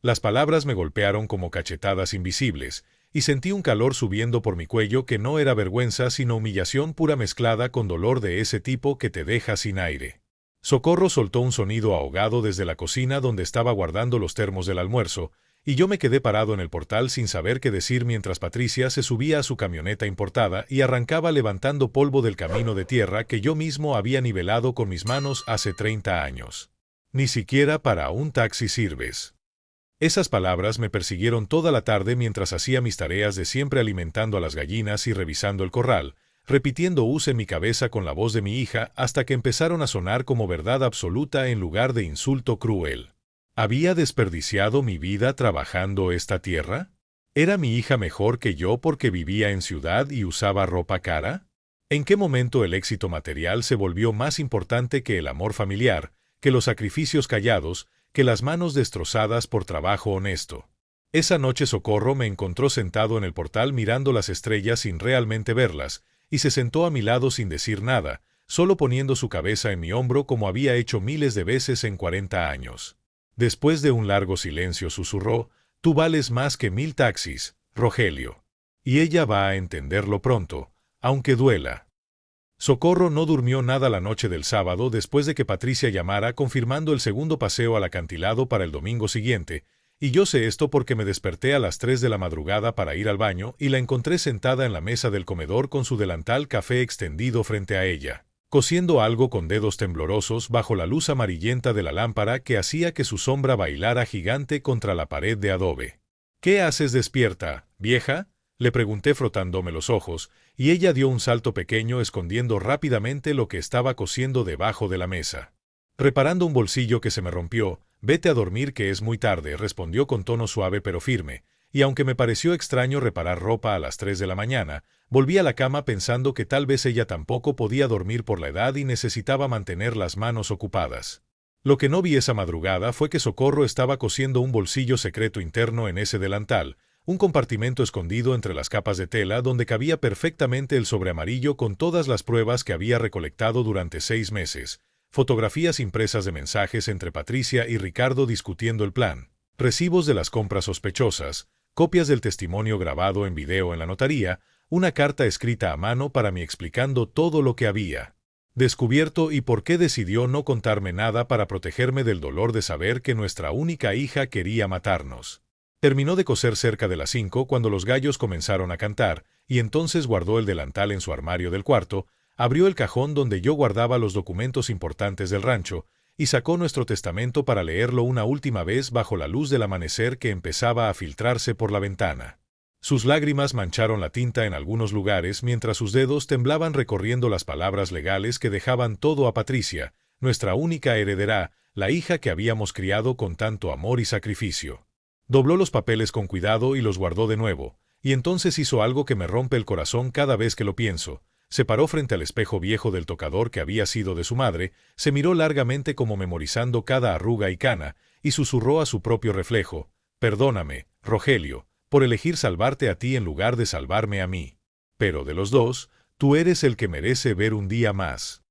Las palabras me golpearon como cachetadas invisibles, y sentí un calor subiendo por mi cuello que no era vergüenza sino humillación pura mezclada con dolor de ese tipo que te deja sin aire. Socorro soltó un sonido ahogado desde la cocina donde estaba guardando los termos del almuerzo, y yo me quedé parado en el portal sin saber qué decir mientras Patricia se subía a su camioneta importada y arrancaba levantando polvo del camino de tierra que yo mismo había nivelado con mis manos hace 30 años. Ni siquiera para un taxi sirves. Esas palabras me persiguieron toda la tarde mientras hacía mis tareas de siempre alimentando a las gallinas y revisando el corral, repitiendo en mi cabeza con la voz de mi hija hasta que empezaron a sonar como verdad absoluta en lugar de insulto cruel. ¿Había desperdiciado mi vida trabajando esta tierra? ¿Era mi hija mejor que yo porque vivía en ciudad y usaba ropa cara? ¿En qué momento el éxito material se volvió más importante que el amor familiar, que los sacrificios callados, que las manos destrozadas por trabajo honesto? Esa noche Socorro me encontró sentado en el portal mirando las estrellas sin realmente verlas, y se sentó a mi lado sin decir nada, solo poniendo su cabeza en mi hombro como había hecho miles de veces en 40 años. Después de un largo silencio susurró: «Tú vales más que 1000 taxis, Rogelio. Y ella va a entenderlo pronto, aunque duela». Socorro no durmió nada la noche del sábado después de que Patricia llamara confirmando el segundo paseo al acantilado para el domingo siguiente, y yo sé esto porque me desperté a las 3 de la madrugada para ir al baño y la encontré sentada en la mesa del comedor con su delantal café extendido frente a ella, cosiendo algo con dedos temblorosos bajo la luz amarillenta de la lámpara que hacía que su sombra bailara gigante contra la pared de adobe. «¿Qué haces despierta, vieja?», le pregunté frotándome los ojos, y ella dio un salto pequeño escondiendo rápidamente lo que estaba cosiendo debajo de la mesa. «Reparando un bolsillo que se me rompió. Vete a dormir que es muy tarde», respondió con tono suave pero firme, y aunque me pareció extraño reparar ropa a las 3 de la mañana, volví a la cama pensando que tal vez ella tampoco podía dormir por la edad y necesitaba mantener las manos ocupadas. Lo que no vi esa madrugada fue que Socorro estaba cosiendo un bolsillo secreto interno en ese delantal, un compartimento escondido entre las capas de tela donde cabía perfectamente el sobre amarillo con todas las pruebas que había recolectado durante 6 meses, fotografías impresas de mensajes entre Patricia y Ricardo discutiendo el plan, recibos de las compras sospechosas, copias del testimonio grabado en video en la notaría, una carta escrita a mano para mí explicando todo lo que había descubierto y por qué decidió no contarme nada para protegerme del dolor de saber que nuestra única hija quería matarnos. Terminó de coser cerca de las 5 cuando los gallos comenzaron a cantar, y entonces guardó el delantal en su armario del cuarto, abrió el cajón donde yo guardaba los documentos importantes del rancho, y sacó nuestro testamento para leerlo una última vez bajo la luz del amanecer que empezaba a filtrarse por la ventana. Sus lágrimas mancharon la tinta en algunos lugares mientras sus dedos temblaban recorriendo las palabras legales que dejaban todo a Patricia, nuestra única heredera, la hija que habíamos criado con tanto amor y sacrificio. Dobló los papeles con cuidado y los guardó de nuevo, y entonces hizo algo que me rompe el corazón cada vez que lo pienso. Se paró frente al espejo viejo del tocador que había sido de su madre, se miró largamente como memorizando cada arruga y cana, y susurró a su propio reflejo: «Perdóname, Rogelio, por elegir salvarte a ti en lugar de salvarme a mí. Pero de los dos, tú eres el que merece ver un día más».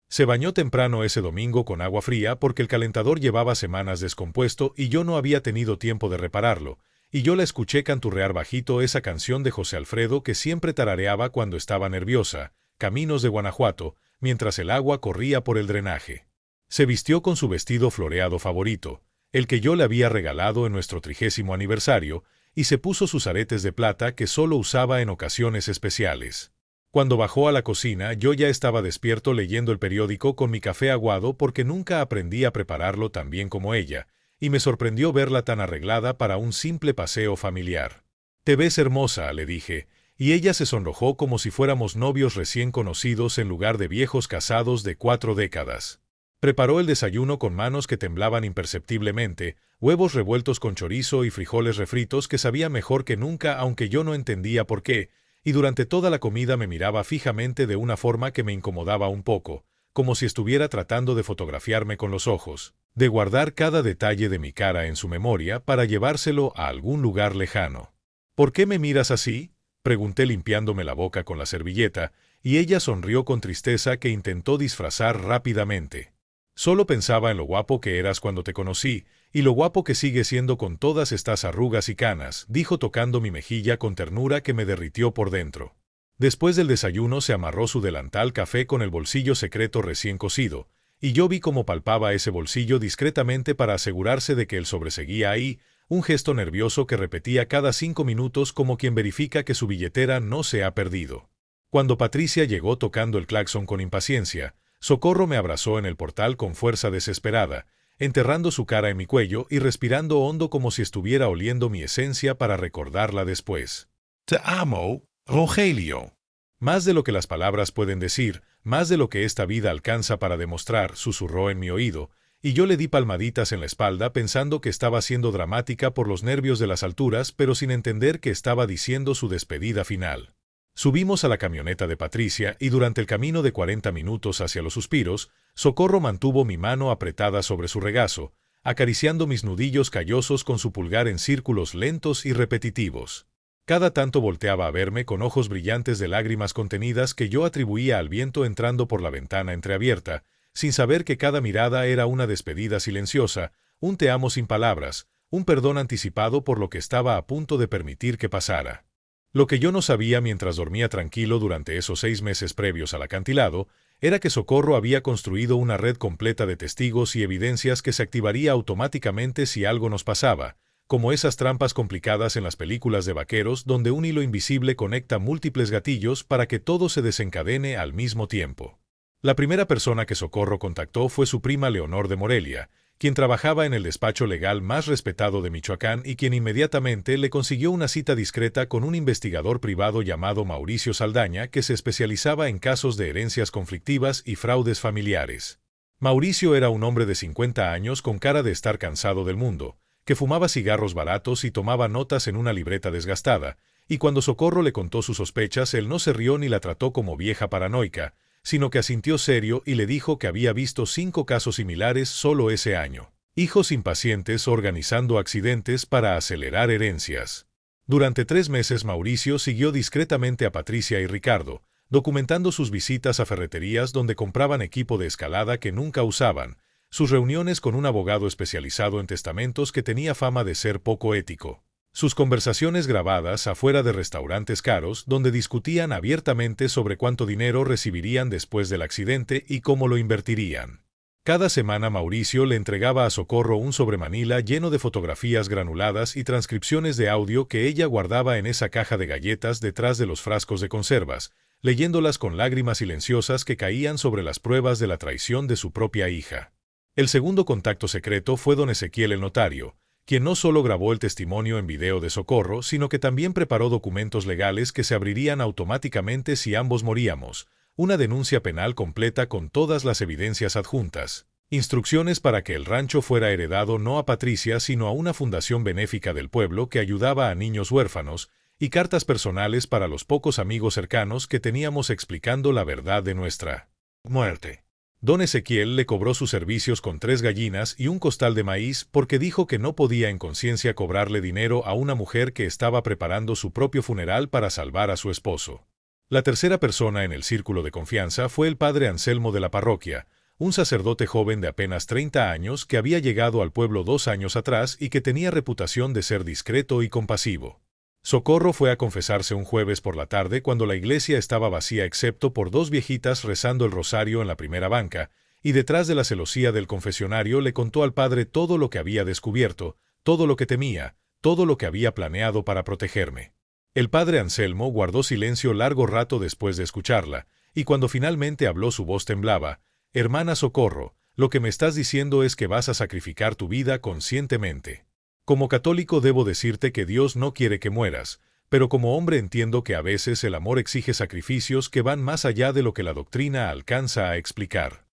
Se bañó temprano ese domingo con agua fría porque el calentador llevaba semanas descompuesto y yo no había tenido tiempo de repararlo, y yo la escuché canturrear bajito esa canción de José Alfredo que siempre tarareaba cuando estaba nerviosa, Caminos de Guanajuato, mientras el agua corría por el drenaje. Se vistió con su vestido floreado favorito, el que yo le había regalado en nuestro 30º aniversario, y se puso sus aretes de plata que solo usaba en ocasiones especiales. Cuando bajó a la cocina, yo ya estaba despierto leyendo el periódico con mi café aguado porque nunca aprendí a prepararlo tan bien como ella, y me sorprendió verla tan arreglada para un simple paseo familiar. «Te ves hermosa», le dije, y ella se sonrojó como si fuéramos novios recién conocidos en lugar de viejos casados de 4 décadas. Preparó el desayuno con manos que temblaban imperceptiblemente, huevos revueltos con chorizo y frijoles refritos que sabían mejor que nunca aunque yo no entendía por qué, y durante toda la comida me miraba fijamente de una forma que me incomodaba un poco, como si estuviera tratando de fotografiarme con los ojos, de guardar cada detalle de mi cara en su memoria para llevárselo a algún lugar lejano. «¿Por qué me miras así?», pregunté limpiándome la boca con la servilleta, y ella sonrió con tristeza que intentó disfrazar rápidamente. «Solo pensaba en lo guapo que eras cuando te conocí, y lo guapo que sigue siendo con todas estas arrugas y canas», dijo tocando mi mejilla con ternura que me derritió por dentro. Después del desayuno se amarró su delantal café con el bolsillo secreto recién cosido, y yo vi cómo palpaba ese bolsillo discretamente para asegurarse de que el sobre seguía ahí, un gesto nervioso que repetía cada 5 minutos como quien verifica que su billetera no se ha perdido. Cuando Patricia llegó tocando el claxon con impaciencia, Socorro me abrazó en el portal con fuerza desesperada, enterrando su cara en mi cuello y respirando hondo como si estuviera oliendo mi esencia para recordarla después. Te amo, Rogelio. Más de lo que las palabras pueden decir, más de lo que esta vida alcanza para demostrar, susurró en mi oído, y yo le di palmaditas en la espalda pensando que estaba siendo dramática por los nervios de las alturas, pero sin entender que estaba diciendo su despedida final. Subimos a la camioneta de Patricia y durante el camino de 40 minutos hacia los suspiros, Socorro mantuvo mi mano apretada sobre su regazo, acariciando mis nudillos callosos con su pulgar en círculos lentos y repetitivos. Cada tanto volteaba a verme con ojos brillantes de lágrimas contenidas que yo atribuía al viento entrando por la ventana entreabierta, sin saber que cada mirada era una despedida silenciosa, un te amo sin palabras, un perdón anticipado por lo que estaba a punto de permitir que pasara. Lo que yo no sabía mientras dormía tranquilo durante esos 6 meses previos al acantilado, era que Socorro había construido una red completa de testigos y evidencias que se activaría automáticamente si algo nos pasaba, como esas trampas complicadas en las películas de vaqueros donde un hilo invisible conecta múltiples gatillos para que todo se desencadene al mismo tiempo. La primera persona que Socorro contactó fue su prima Leonor de Morelia, quien trabajaba en el despacho legal más respetado de Michoacán y quien inmediatamente le consiguió una cita discreta con un investigador privado llamado Mauricio Saldaña que se especializaba en casos de herencias conflictivas y fraudes familiares. Mauricio era un hombre de 50 años con cara de estar cansado del mundo, que fumaba cigarros baratos y tomaba notas en una libreta desgastada, y cuando Socorro le contó sus sospechas él no se rió ni la trató como vieja paranoica, sino que asintió serio y le dijo que había visto 5 casos similares solo ese año. Hijos impacientes organizando accidentes para acelerar herencias. Durante 3 meses Mauricio siguió discretamente a Patricia y Ricardo, documentando sus visitas a ferreterías donde compraban equipo de escalada que nunca usaban, sus reuniones con un abogado especializado en testamentos que tenía fama de ser poco ético, sus conversaciones grabadas afuera de restaurantes caros donde discutían abiertamente sobre cuánto dinero recibirían después del accidente y cómo lo invertirían. Cada semana Mauricio le entregaba a Socorro un sobremanila lleno de fotografías granuladas y transcripciones de audio que ella guardaba en esa caja de galletas detrás de los frascos de conservas, leyéndolas con lágrimas silenciosas que caían sobre las pruebas de la traición de su propia hija. El segundo contacto secreto fue don Ezequiel el notario, quien no solo grabó el testimonio en video de Socorro, sino que también preparó documentos legales que se abrirían automáticamente si ambos moríamos, una denuncia penal completa con todas las evidencias adjuntas, instrucciones para que el rancho fuera heredado no a Patricia sino a una fundación benéfica del pueblo que ayudaba a niños huérfanos, y cartas personales para los pocos amigos cercanos que teníamos explicando la verdad de nuestra muerte. Don Ezequiel le cobró sus servicios con 3 gallinas y un costal de maíz porque dijo que no podía en conciencia cobrarle dinero a una mujer que estaba preparando su propio funeral para salvar a su esposo. La tercera persona en el círculo de confianza fue el padre Anselmo de la parroquia, un sacerdote joven de apenas 30 años que había llegado al pueblo 2 años atrás y que tenía reputación de ser discreto y compasivo. Socorro fue a confesarse un jueves por la tarde cuando la iglesia estaba vacía excepto por 2 viejitas rezando el rosario en la primera banca, y detrás de la celosía del confesionario le contó al padre todo lo que había descubierto, todo lo que temía, todo lo que había planeado para protegerme. El padre Anselmo guardó silencio largo rato después de escucharla, y cuando finalmente habló su voz temblaba. «Hermana Socorro, lo que me estás diciendo es que vas a sacrificar tu vida conscientemente. Como católico debo decirte que Dios no quiere que mueras, pero como hombre entiendo que a veces el amor exige sacrificios que van más allá de lo que la doctrina alcanza a explicar».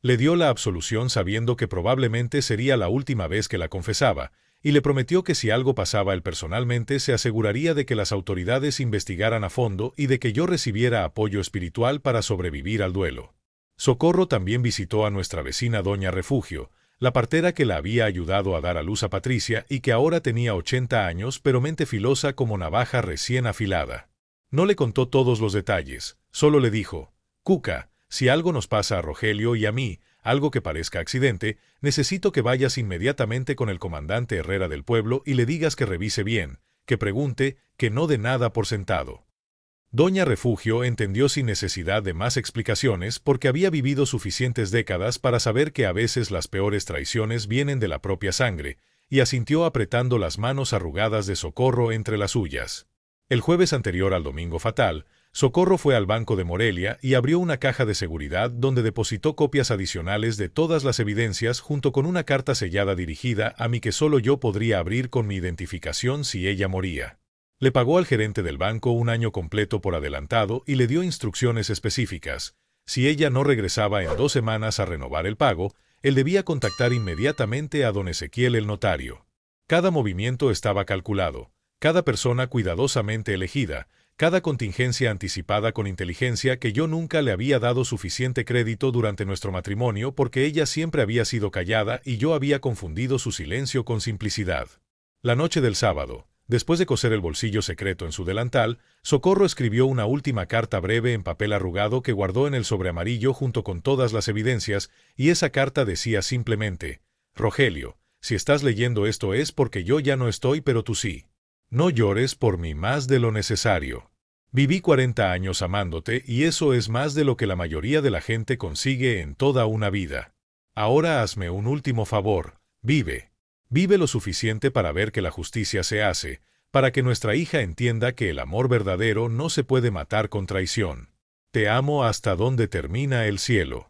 Le dio la absolución sabiendo que probablemente sería la última vez que la confesaba, y le prometió que si algo pasaba él personalmente se aseguraría de que las autoridades investigaran a fondo y de que yo recibiera apoyo espiritual para sobrevivir al duelo. Socorro también visitó a nuestra vecina Doña Refugio, la partera que la había ayudado a dar a luz a Patricia y que ahora tenía 80 años pero mente filosa como navaja recién afilada. No le contó todos los detalles, solo le dijo: «Cuca, si algo nos pasa a Rogelio y a mí, algo que parezca accidente, necesito que vayas inmediatamente con el comandante Herrera del pueblo y le digas que revise bien, que pregunte, que no dé nada por sentado». Doña Refugio entendió sin necesidad de más explicaciones porque había vivido suficientes décadas para saber que a veces las peores traiciones vienen de la propia sangre, y asintió apretando las manos arrugadas de Socorro entre las suyas. El jueves anterior al domingo fatal, Socorro fue al Banco de Morelia y abrió una caja de seguridad donde depositó copias adicionales de todas las evidencias junto con una carta sellada dirigida a mí que solo yo podría abrir con mi identificación si ella moría. Le pagó al gerente del banco un año completo por adelantado y le dio instrucciones específicas. Si ella no regresaba en 2 semanas a renovar el pago, él debía contactar inmediatamente a don Ezequiel el notario. Cada movimiento estaba calculado, cada persona cuidadosamente elegida, cada contingencia anticipada con inteligencia que yo nunca le había dado suficiente crédito durante nuestro matrimonio porque ella siempre había sido callada y yo había confundido su silencio con simplicidad. La noche del sábado, después de coser el bolsillo secreto en su delantal, Socorro escribió una última carta breve en papel arrugado que guardó en el sobre amarillo junto con todas las evidencias, y esa carta decía simplemente: «Rogelio, si estás leyendo esto es porque yo ya no estoy, pero tú sí. No llores por mí más de lo necesario. Viví 40 años amándote y eso es más de lo que la mayoría de la gente consigue en toda una vida. Ahora hazme un último favor, vive. Vive lo suficiente para ver que la justicia se hace, para que nuestra hija entienda que el amor verdadero no se puede matar con traición. Te amo hasta donde termina el cielo».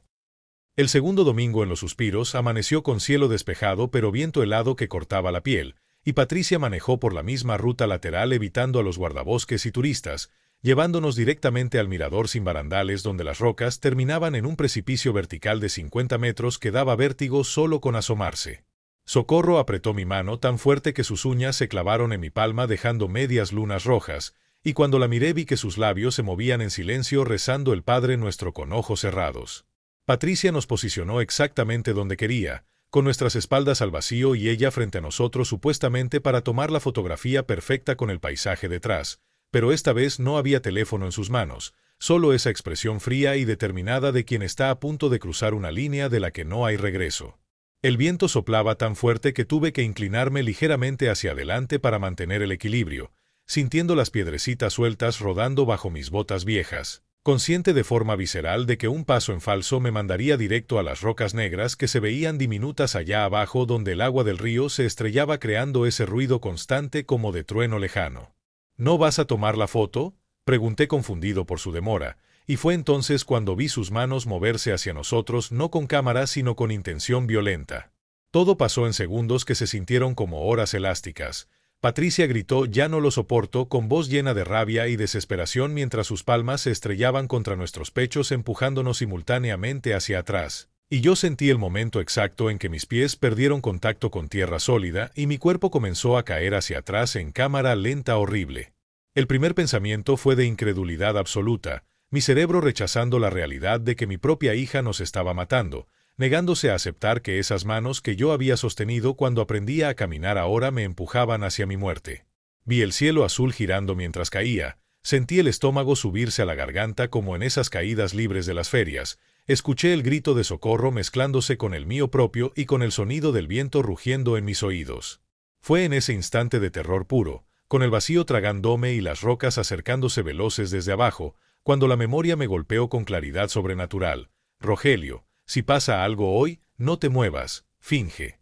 El segundo domingo en Los Suspiros amaneció con cielo despejado pero viento helado que cortaba la piel, y Patricia manejó por la misma ruta lateral evitando a los guardabosques y turistas, llevándonos directamente al mirador sin barandales donde las rocas terminaban en un precipicio vertical de 50 metros que daba vértigo solo con asomarse. Socorro apretó mi mano tan fuerte que sus uñas se clavaron en mi palma dejando medias lunas rojas, y cuando la miré vi que sus labios se movían en silencio rezando el Padre Nuestro con ojos cerrados. Patricia nos posicionó exactamente donde quería, con nuestras espaldas al vacío y ella frente a nosotros supuestamente para tomar la fotografía perfecta con el paisaje detrás, pero esta vez no había teléfono en sus manos, solo esa expresión fría y determinada de quien está a punto de cruzar una línea de la que no hay regreso. El viento soplaba tan fuerte que tuve que inclinarme ligeramente hacia adelante para mantener el equilibrio, sintiendo las piedrecitas sueltas rodando bajo mis botas viejas, consciente de forma visceral de que un paso en falso me mandaría directo a las rocas negras que se veían diminutas allá abajo donde el agua del río se estrellaba creando ese ruido constante como de trueno lejano. «¿No vas a tomar la foto?», pregunté confundido por su demora, y fue entonces cuando vi sus manos moverse hacia nosotros no con cámara sino con intención violenta. Todo pasó en segundos que se sintieron como horas elásticas. Patricia gritó «Ya no lo soporto» con voz llena de rabia y desesperación mientras sus palmas se estrellaban contra nuestros pechos empujándonos simultáneamente hacia atrás. Y yo sentí el momento exacto en que mis pies perdieron contacto con tierra sólida y mi cuerpo comenzó a caer hacia atrás en cámara lenta horrible. El primer pensamiento fue de incredulidad absoluta, mi cerebro rechazando la realidad de que mi propia hija nos estaba matando, negándose a aceptar que esas manos que yo había sostenido cuando aprendía a caminar ahora me empujaban hacia mi muerte. Vi el cielo azul girando mientras caía, sentí el estómago subirse a la garganta como en esas caídas libres de las ferias, escuché el grito de socorro mezclándose con el mío propio y con el sonido del viento rugiendo en mis oídos. Fue en ese instante de terror puro, con el vacío tragándome y las rocas acercándose veloces desde abajo, cuando la memoria me golpeó con claridad sobrenatural. «Rogelio, si pasa algo hoy, no te muevas, finge».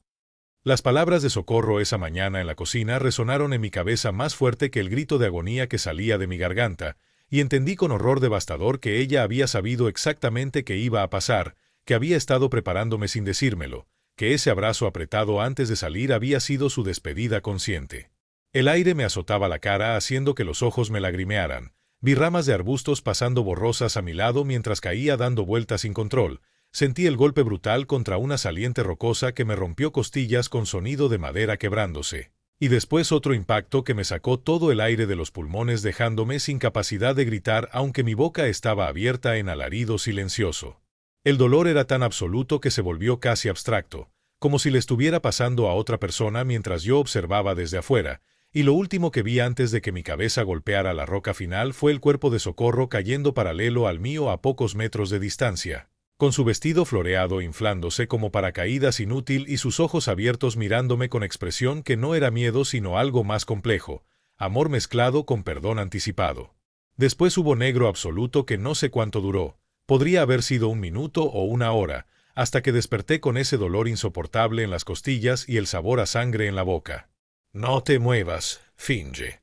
Las palabras de socorro esa mañana en la cocina resonaron en mi cabeza más fuerte que el grito de agonía que salía de mi garganta, y entendí con horror devastador que ella había sabido exactamente qué iba a pasar, que había estado preparándome sin decírmelo, que ese abrazo apretado antes de salir había sido su despedida consciente. El aire me azotaba la cara haciendo que los ojos me lagrimearan. Vi ramas de arbustos pasando borrosas a mi lado mientras caía dando vueltas sin control. Sentí el golpe brutal contra una saliente rocosa que me rompió costillas con sonido de madera quebrándose. Y después otro impacto que me sacó todo el aire de los pulmones dejándome sin capacidad de gritar aunque mi boca estaba abierta en alarido silencioso. El dolor era tan absoluto que se volvió casi abstracto, como si le estuviera pasando a otra persona mientras yo observaba desde afuera, y lo último que vi antes de que mi cabeza golpeara la roca final fue el cuerpo de socorro cayendo paralelo al mío a pocos metros de distancia, con su vestido floreado inflándose como paracaídas inútil y sus ojos abiertos mirándome con expresión que no era miedo sino algo más complejo, amor mezclado con perdón anticipado. Después hubo negro absoluto que no sé cuánto duró. Podría haber sido 1 minuto o 1 hora, hasta que desperté con ese dolor insoportable en las costillas y el sabor a sangre en la boca. No te muevas, finge.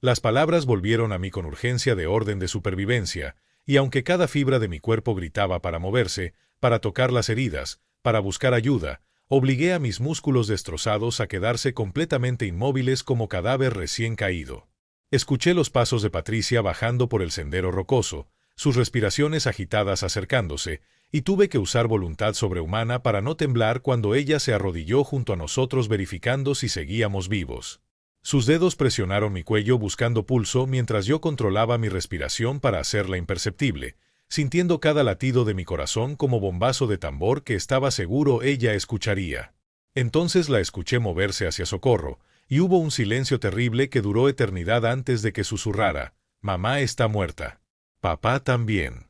Las palabras volvieron a mí con urgencia de orden de supervivencia, y aunque cada fibra de mi cuerpo gritaba para moverse, para tocar las heridas, para buscar ayuda, obligué a mis músculos destrozados a quedarse completamente inmóviles como cadáver recién caído. Escuché los pasos de Patricia bajando por el sendero rocoso, sus respiraciones agitadas acercándose, y tuve que usar voluntad sobrehumana para no temblar cuando ella se arrodilló junto a nosotros verificando si seguíamos vivos. Sus dedos presionaron mi cuello buscando pulso mientras yo controlaba mi respiración para hacerla imperceptible, sintiendo cada latido de mi corazón como bombazo de tambor que estaba seguro ella escucharía. Entonces la escuché moverse hacia Socorro, y hubo un silencio terrible que duró eternidad antes de que susurrara: «Mamá está muerta. Papá también».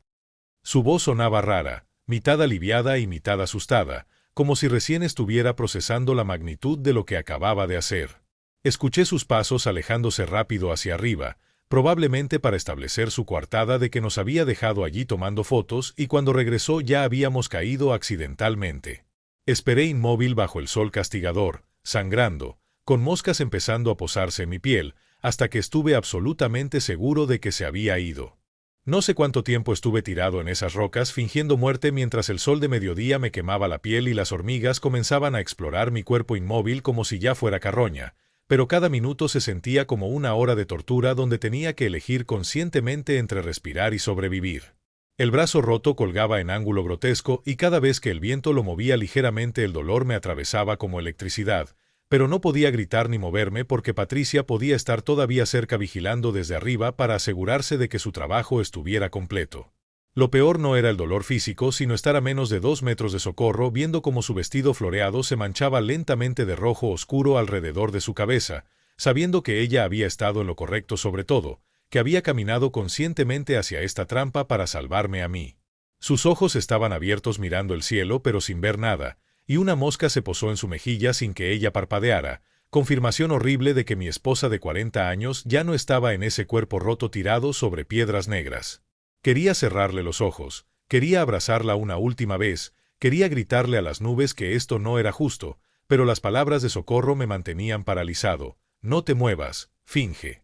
Su voz sonaba rara, mitad aliviada y mitad asustada, como si recién estuviera procesando la magnitud de lo que acababa de hacer. Escuché sus pasos alejándose rápido hacia arriba, probablemente para establecer su coartada de que nos había dejado allí tomando fotos y cuando regresó ya habíamos caído accidentalmente. Esperé inmóvil bajo el sol castigador, sangrando, con moscas empezando a posarse en mi piel, hasta que estuve absolutamente seguro de que se había ido. No sé cuánto tiempo estuve tirado en esas rocas fingiendo muerte mientras el sol de mediodía me quemaba la piel y las hormigas comenzaban a explorar mi cuerpo inmóvil como si ya fuera carroña, pero cada minuto se sentía como 1 hora de tortura donde tenía que elegir conscientemente entre respirar y sobrevivir. El brazo roto colgaba en ángulo grotesco y cada vez que el viento lo movía ligeramente el dolor me atravesaba como electricidad, pero no podía gritar ni moverme porque Patricia podía estar todavía cerca vigilando desde arriba para asegurarse de que su trabajo estuviera completo. Lo peor no era el dolor físico, sino estar a menos de 2 metros de Socorro viendo cómo su vestido floreado se manchaba lentamente de rojo oscuro alrededor de su cabeza, sabiendo que ella había estado en lo correcto sobre todo, que había caminado conscientemente hacia esta trampa para salvarme a mí. Sus ojos estaban abiertos mirando el cielo pero sin ver nada, y una mosca se posó en su mejilla sin que ella parpadeara, confirmación horrible de que mi esposa de 40 años ya no estaba en ese cuerpo roto tirado sobre piedras negras. Quería cerrarle los ojos, quería abrazarla una última vez, quería gritarle a las nubes que esto no era justo, pero las palabras de Socorro me mantenían paralizado. «No te muevas, finge».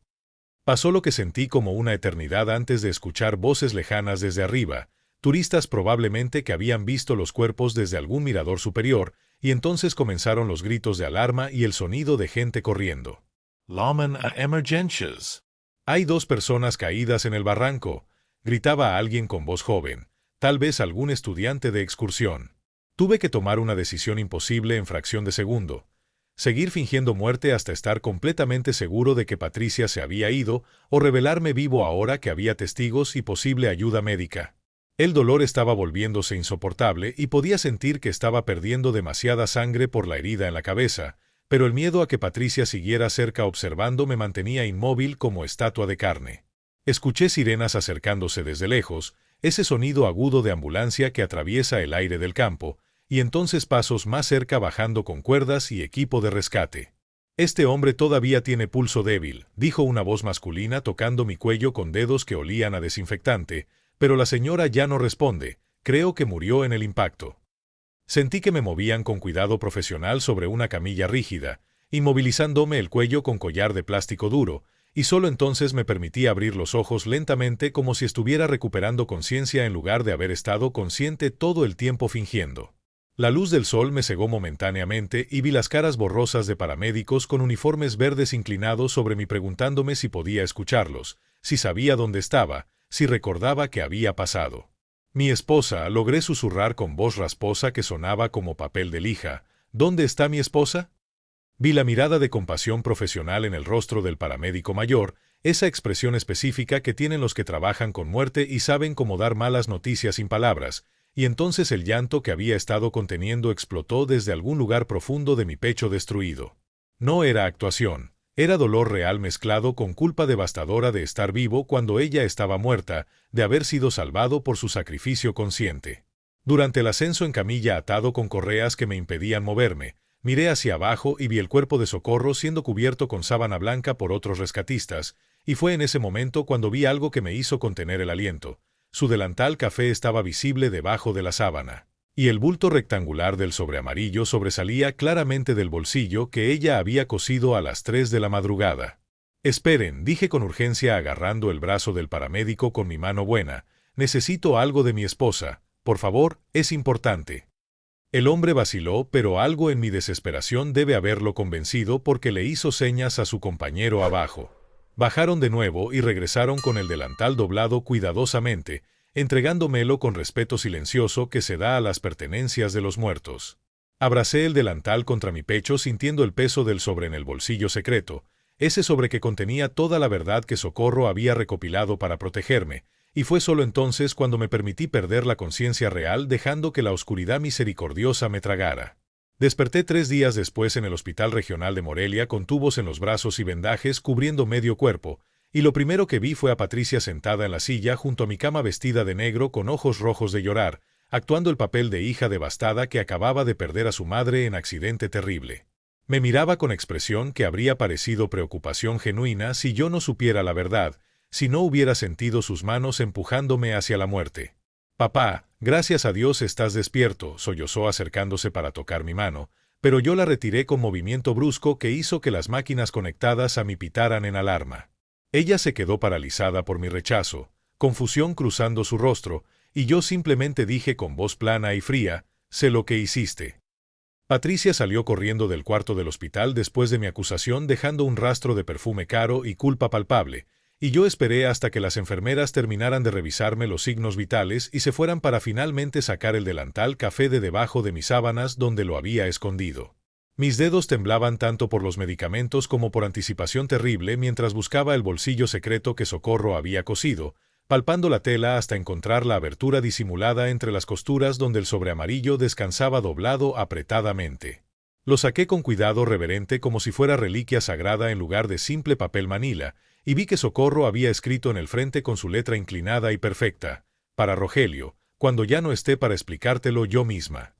Pasó lo que sentí como una eternidad antes de escuchar voces lejanas desde arriba, turistas probablemente que habían visto los cuerpos desde algún mirador superior, y entonces comenzaron los gritos de alarma y el sonido de gente corriendo. Llaman a emergencias. «Hay 2 personas caídas en el barranco», gritaba a alguien con voz joven, tal vez algún estudiante de excursión. Tuve que tomar una decisión imposible en fracción de segundo. Seguir fingiendo muerte hasta estar completamente seguro de que Patricia se había ido, o revelarme vivo ahora que había testigos y posible ayuda médica. El dolor estaba volviéndose insoportable y podía sentir que estaba perdiendo demasiada sangre por la herida en la cabeza, pero el miedo a que Patricia siguiera cerca observando me mantenía inmóvil como estatua de carne. Escuché sirenas acercándose desde lejos, ese sonido agudo de ambulancia que atraviesa el aire del campo, y entonces pasos más cerca bajando con cuerdas y equipo de rescate. «Este hombre todavía tiene pulso débil», dijo una voz masculina tocando mi cuello con dedos que olían a desinfectante, pero la señora ya no responde, creo que murió en el impacto. Sentí que me movían con cuidado profesional sobre una camilla rígida, inmovilizándome el cuello con collar de plástico duro, y solo entonces me permití abrir los ojos lentamente como si estuviera recuperando conciencia en lugar de haber estado consciente todo el tiempo fingiendo. La luz del sol me cegó momentáneamente y vi las caras borrosas de paramédicos con uniformes verdes inclinados sobre mí preguntándome si podía escucharlos, si sabía dónde estaba, si recordaba qué había pasado. «Mi esposa», logré susurrar con voz rasposa que sonaba como papel de lija. «¿Dónde está mi esposa?» Vi la mirada de compasión profesional en el rostro del paramédico mayor, esa expresión específica que tienen los que trabajan con muerte y saben cómo dar malas noticias sin palabras, y entonces el llanto que había estado conteniendo explotó desde algún lugar profundo de mi pecho destruido. No era actuación, era dolor real mezclado con culpa devastadora de estar vivo cuando ella estaba muerta, de haber sido salvado por su sacrificio consciente. Durante el ascenso en camilla atado con correas que me impedían moverme, miré hacia abajo y vi el cuerpo de Socorro siendo cubierto con sábana blanca por otros rescatistas, y fue en ese momento cuando vi algo que me hizo contener el aliento. Su delantal café estaba visible debajo de la sábana, y el bulto rectangular del sobre amarillo sobresalía claramente del bolsillo que ella había cosido a las 3 de la madrugada. «Esperen», dije con urgencia agarrando el brazo del paramédico con mi mano buena. «Necesito algo de mi esposa. Por favor, es importante». El hombre vaciló, pero algo en mi desesperación debe haberlo convencido porque le hizo señas a su compañero abajo. Bajaron de nuevo y regresaron con el delantal doblado cuidadosamente, entregándomelo con respeto silencioso que se da a las pertenencias de los muertos. Abracé el delantal contra mi pecho sintiendo el peso del sobre en el bolsillo secreto, ese sobre que contenía toda la verdad que Socorro había recopilado para protegerme, y fue solo entonces cuando me permití perder la conciencia real dejando que la oscuridad misericordiosa me tragara. Desperté 3 días después en el Hospital Regional de Morelia con tubos en los brazos y vendajes cubriendo medio cuerpo, y lo primero que vi fue a Patricia sentada en la silla junto a mi cama vestida de negro con ojos rojos de llorar, actuando el papel de hija devastada que acababa de perder a su madre en accidente terrible. Me miraba con expresión que habría parecido preocupación genuina si yo no supiera la verdad, si no hubiera sentido sus manos empujándome hacia la muerte. «Papá, gracias a Dios estás despierto», sollozó acercándose para tocar mi mano, pero yo la retiré con movimiento brusco que hizo que las máquinas conectadas a mí pitaran en alarma. Ella se quedó paralizada por mi rechazo, confusión cruzando su rostro, y yo simplemente dije con voz plana y fría: «Sé lo que hiciste». Patricia salió corriendo del cuarto del hospital después de mi acusación dejando un rastro de perfume caro y culpa palpable, y yo esperé hasta que las enfermeras terminaran de revisarme los signos vitales y se fueran para finalmente sacar el delantal café de debajo de mis sábanas donde lo había escondido. Mis dedos temblaban tanto por los medicamentos como por anticipación terrible mientras buscaba el bolsillo secreto que Socorro había cosido, palpando la tela hasta encontrar la abertura disimulada entre las costuras donde el sobre amarillo descansaba doblado apretadamente. Lo saqué con cuidado reverente como si fuera reliquia sagrada en lugar de simple papel manila, y vi que Socorro había escrito en el frente con su letra inclinada y perfecta: «Para Rogelio, cuando ya no esté para explicártelo yo misma».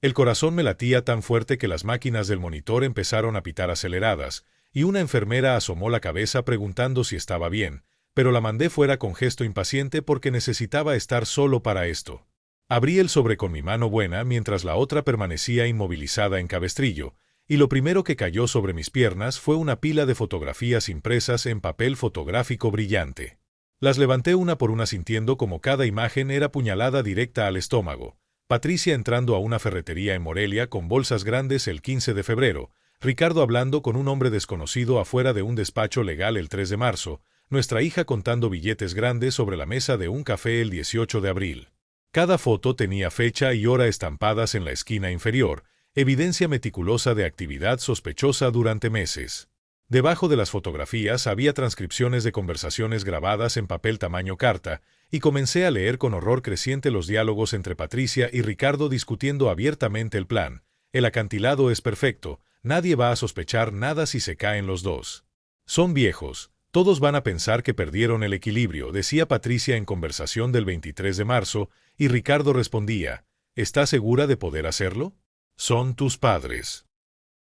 El corazón me latía tan fuerte que las máquinas del monitor empezaron a pitar aceleradas, y una enfermera asomó la cabeza preguntando si estaba bien, pero la mandé fuera con gesto impaciente porque necesitaba estar solo para esto. Abrí el sobre con mi mano buena mientras la otra permanecía inmovilizada en cabestrillo, y lo primero que cayó sobre mis piernas fue una pila de fotografías impresas en papel fotográfico brillante. Las levanté una por una sintiendo como cada imagen era puñalada directa al estómago. Patricia entrando a una ferretería en Morelia con bolsas grandes el 15 de febrero, Ricardo hablando con un hombre desconocido afuera de un despacho legal el 3 de marzo, nuestra hija contando billetes grandes sobre la mesa de un café el 18 de abril. Cada foto tenía fecha y hora estampadas en la esquina inferior, evidencia meticulosa de actividad sospechosa durante meses. Debajo de las fotografías había transcripciones de conversaciones grabadas en papel tamaño carta, y comencé a leer con horror creciente los diálogos entre Patricia y Ricardo discutiendo abiertamente el plan. «El acantilado es perfecto, nadie va a sospechar nada si se caen los dos. Son viejos, todos van a pensar que perdieron el equilibrio», decía Patricia en conversación del 23 de marzo, y Ricardo respondía: «¿Estás segura de poder hacerlo? Son tus padres».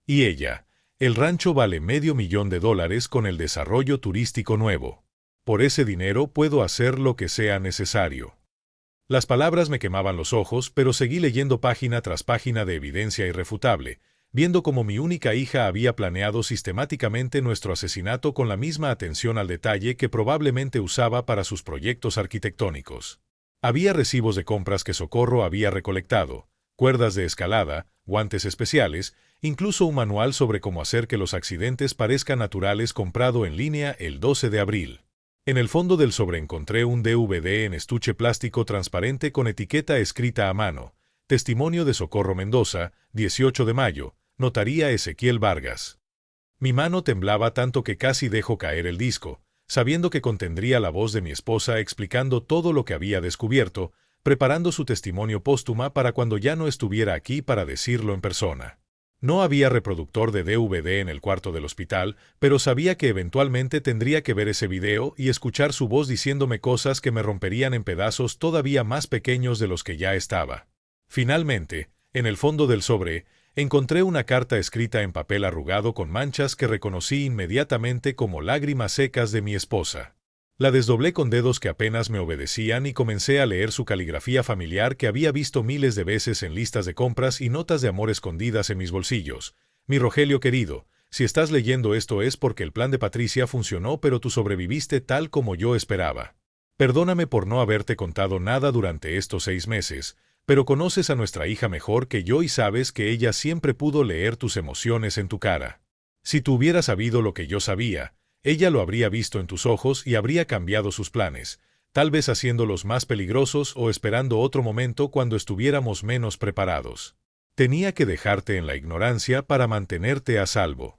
Y ella: «El rancho vale $500,000 con el desarrollo turístico nuevo. Por ese dinero puedo hacer lo que sea necesario». Las palabras me quemaban los ojos, pero seguí leyendo página tras página de evidencia irrefutable, viendo cómo mi única hija había planeado sistemáticamente nuestro asesinato con la misma atención al detalle que probablemente usaba para sus proyectos arquitectónicos. Había recibos de compras que Socorro había recolectado, cuerdas de escalada, guantes especiales, incluso un manual sobre cómo hacer que los accidentes parezcan naturales comprado en línea el 12 de abril. En el fondo del sobre encontré un DVD en estuche plástico transparente con etiqueta escrita a mano: «Testimonio de Socorro Mendoza, 18 de mayo, notaría Ezequiel Vargas». Mi mano temblaba tanto que casi dejó caer el disco, sabiendo que contendría la voz de mi esposa explicando todo lo que había descubierto, preparando su testimonio póstuma para cuando ya no estuviera aquí para decirlo en persona. No había reproductor de DVD en el cuarto del hospital, pero sabía que eventualmente tendría que ver ese video y escuchar su voz diciéndome cosas que me romperían en pedazos todavía más pequeños de los que ya estaba. Finalmente, en el fondo del sobre, Encontré una carta escrita en papel arrugado con manchas que reconocí inmediatamente como lágrimas secas de mi esposa. La desdoblé con dedos que apenas me obedecían y comencé a leer su caligrafía familiar que había visto miles de veces en listas de compras y notas de amor escondidas en mis bolsillos. Mi Rogelio querido, si estás leyendo esto es porque el plan de Patricia funcionó, pero tú sobreviviste tal como yo esperaba. Perdóname por no haberte contado nada durante estos 6 meses, pero conoces a nuestra hija mejor que yo y sabes que ella siempre pudo leer tus emociones en tu cara. Si tú hubieras sabido lo que yo sabía, ella lo habría visto en tus ojos y habría cambiado sus planes, tal vez haciéndolos más peligrosos o esperando otro momento cuando estuviéramos menos preparados. Tenía que dejarte en la ignorancia para mantenerte a salvo.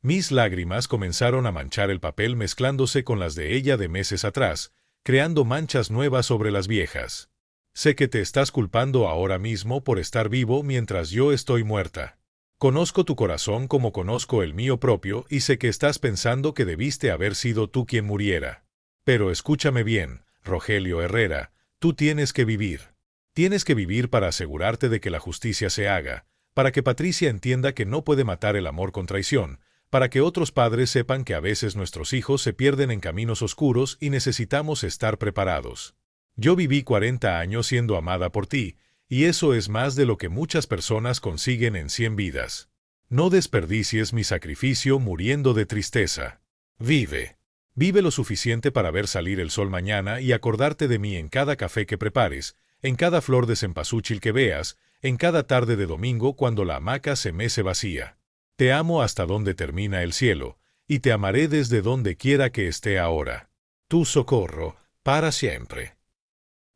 Mis lágrimas comenzaron a manchar el papel mezclándose con las de ella de meses atrás, creando manchas nuevas sobre las viejas. Sé que te estás culpando ahora mismo por estar vivo mientras yo estoy muerta. Conozco tu corazón como conozco el mío propio y sé que estás pensando que debiste haber sido tú quien muriera. Pero escúchame bien, Rogelio Herrera, tú tienes que vivir. Tienes que vivir para asegurarte de que la justicia se haga, para que Patricia entienda que no puede matar el amor con traición, para que otros padres sepan que a veces nuestros hijos se pierden en caminos oscuros y necesitamos estar preparados. Yo viví 40 años siendo amada por ti, y eso es más de lo que muchas personas consiguen en 100 vidas. No desperdicies mi sacrificio muriendo de tristeza. Vive. Vive lo suficiente para ver salir el sol mañana y acordarte de mí en cada café que prepares, en cada flor de cempasúchil que veas, en cada tarde de domingo cuando la hamaca se mece vacía. Te amo hasta donde termina el cielo, y te amaré desde donde quiera que esté ahora. Tu Socorro, para siempre.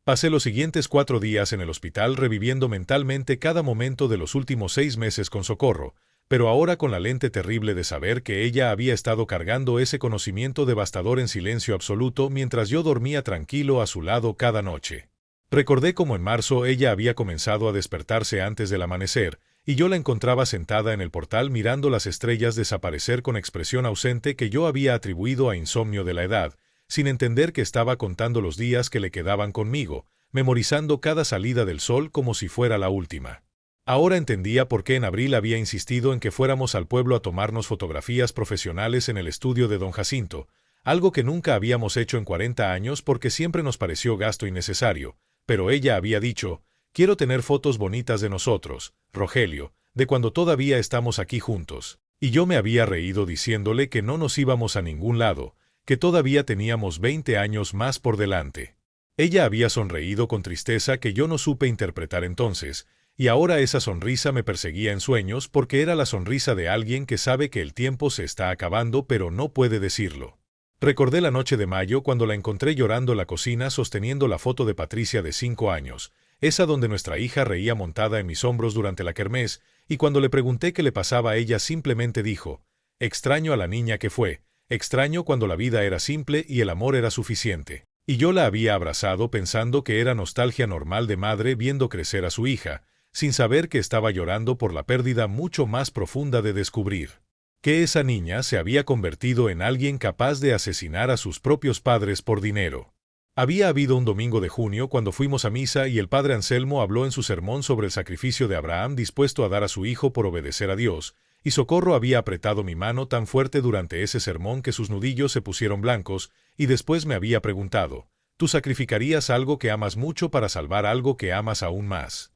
Pasé los siguientes 4 días en el hospital reviviendo mentalmente cada momento de los últimos 6 meses con Socorro, pero ahora con la lente terrible de saber que ella había estado cargando ese conocimiento devastador en silencio absoluto mientras yo dormía tranquilo a su lado cada noche. Recordé cómo en marzo ella había comenzado a despertarse antes del amanecer, y yo la encontraba sentada en el portal mirando las estrellas desaparecer con expresión ausente que yo había atribuido a insomnio de la edad, sin entender que estaba contando los días que le quedaban conmigo, memorizando cada salida del sol como si fuera la última. Ahora entendía por qué en abril había insistido en que fuéramos al pueblo a tomarnos fotografías profesionales en el estudio de don Jacinto, algo que nunca habíamos hecho en 40 años porque siempre nos pareció gasto innecesario, pero ella había dicho, quiero tener fotos bonitas de nosotros, Rogelio, de cuando todavía estamos aquí juntos, y yo me había reído diciéndole que no nos íbamos a ningún lado, que todavía teníamos 20 años más por delante. Ella había sonreído con tristeza que yo no supe interpretar entonces, y ahora esa sonrisa me perseguía en sueños porque era la sonrisa de alguien que sabe que el tiempo se está acabando pero no puede decirlo. Recordé la noche de mayo cuando la encontré llorando en la cocina sosteniendo la foto de Patricia de 5 años, esa donde nuestra hija reía montada en mis hombros durante la kermés, y cuando le pregunté qué le pasaba ella simplemente dijo, extraño a la niña que fue, extraño cuando la vida era simple y el amor era suficiente. Y yo la había abrazado pensando que era nostalgia normal de madre viendo crecer a su hija, sin saber que estaba llorando por la pérdida mucho más profunda de descubrir que esa niña se había convertido en alguien capaz de asesinar a sus propios padres por dinero. Había habido un domingo de junio cuando fuimos a misa y el padre Anselmo habló en su sermón sobre el sacrificio de Abraham dispuesto a dar a su hijo por obedecer a Dios, y Socorro había apretado mi mano tan fuerte durante ese sermón que sus nudillos se pusieron blancos, y después me había preguntado, ¿tú sacrificarías algo que amas mucho para salvar algo que amas aún más?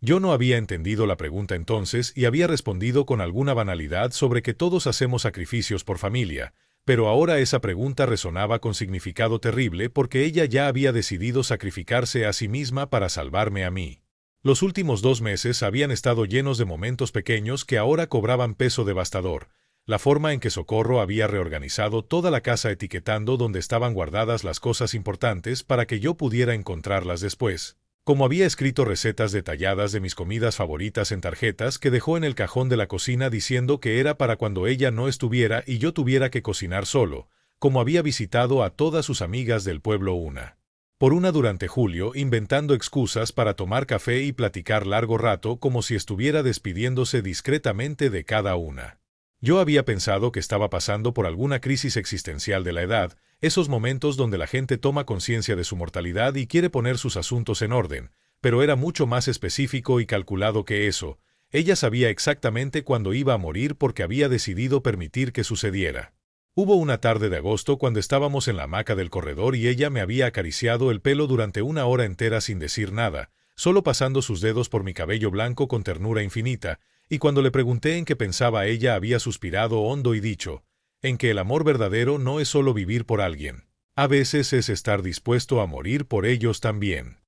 Yo no había entendido la pregunta entonces y había respondido con alguna banalidad sobre que todos hacemos sacrificios por familia, pero ahora esa pregunta resonaba con significado terrible porque ella ya había decidido sacrificarse a sí misma para salvarme a mí. Los últimos 2 meses habían estado llenos de momentos pequeños que ahora cobraban peso devastador, la forma en que Socorro había reorganizado toda la casa etiquetando donde estaban guardadas las cosas importantes para que yo pudiera encontrarlas después. Como había escrito recetas detalladas de mis comidas favoritas en tarjetas que dejó en el cajón de la cocina diciendo que era para cuando ella no estuviera y yo tuviera que cocinar solo, como había visitado a todas sus amigas del pueblo una por una durante julio inventando excusas para tomar café y platicar largo rato como si estuviera despidiéndose discretamente de cada una. Yo había pensado que estaba pasando por alguna crisis existencial de la edad, esos momentos donde la gente toma conciencia de su mortalidad y quiere poner sus asuntos en orden, pero era mucho más específico y calculado que eso. Ella sabía exactamente cuándo iba a morir porque había decidido permitir que sucediera. Hubo una tarde de agosto cuando estábamos en la hamaca del corredor y ella me había acariciado el pelo durante una hora entera sin decir nada, solo pasando sus dedos por mi cabello blanco con ternura infinita, y cuando le pregunté en qué pensaba ella había suspirado hondo y dicho, en que el amor verdadero no es solo vivir por alguien. A veces es estar dispuesto a morir por ellos también.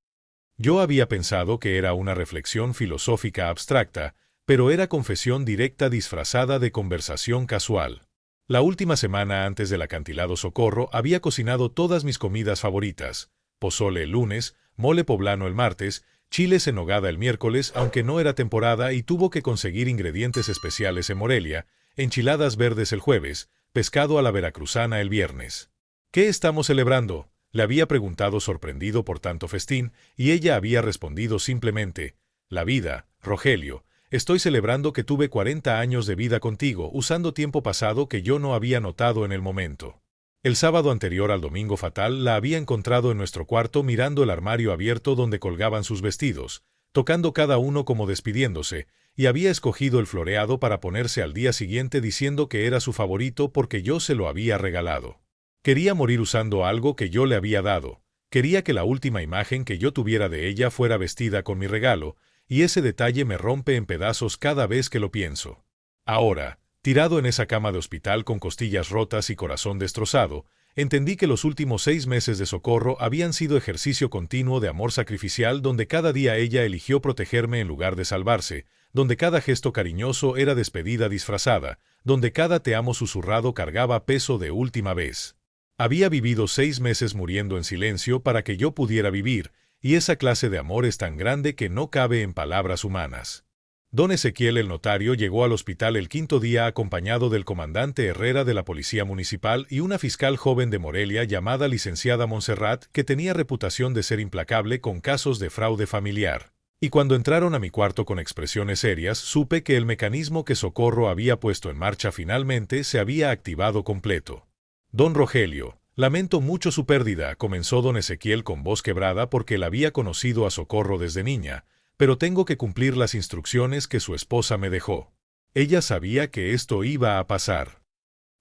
Yo había pensado que era una reflexión filosófica abstracta, pero era confesión directa disfrazada de conversación casual. La última semana antes del acantilado Socorro había cocinado todas mis comidas favoritas: pozole el lunes, mole poblano el martes, chiles en nogada el miércoles, aunque no era temporada y tuvo que conseguir ingredientes especiales en Morelia, enchiladas verdes el jueves, pescado a la veracruzana el viernes. ¿Qué estamos celebrando?, le había preguntado sorprendido por tanto festín, y ella había respondido simplemente: la vida, Rogelio. Estoy celebrando que tuve 40 años de vida contigo, usando tiempo pasado que yo no había notado en el momento. El sábado anterior al domingo fatal la había encontrado en nuestro cuarto mirando el armario abierto donde colgaban sus vestidos, tocando cada uno como despidiéndose, y había escogido el floreado para ponerse al día siguiente diciendo que era su favorito porque yo se lo había regalado. Quería morir usando algo que yo le había dado. Quería que la última imagen que yo tuviera de ella fuera vestida con mi regalo, y ese detalle me rompe en pedazos cada vez que lo pienso. Ahora, tirado en esa cama de hospital con costillas rotas y corazón destrozado, entendí que los últimos 6 meses de Socorro habían sido ejercicio continuo de amor sacrificial donde cada día ella eligió protegerme en lugar de salvarse, donde cada gesto cariñoso era despedida disfrazada, donde cada te amo susurrado cargaba peso de última vez. Había vivido 6 meses muriendo en silencio para que yo pudiera vivir, y esa clase de amor es tan grande que no cabe en palabras humanas. Don Ezequiel el notario llegó al hospital el 5.º día acompañado del comandante Herrera de la Policía Municipal y una fiscal joven de Morelia llamada licenciada Montserrat que tenía reputación de ser implacable con casos de fraude familiar. Y cuando entraron a mi cuarto con expresiones serias, supe que el mecanismo que Socorro había puesto en marcha finalmente se había activado completo. Don Rogelio, lamento mucho su pérdida, comenzó don Ezequiel con voz quebrada porque él había conocido a Socorro desde niña, pero tengo que cumplir las instrucciones que su esposa me dejó. Ella sabía que esto iba a pasar.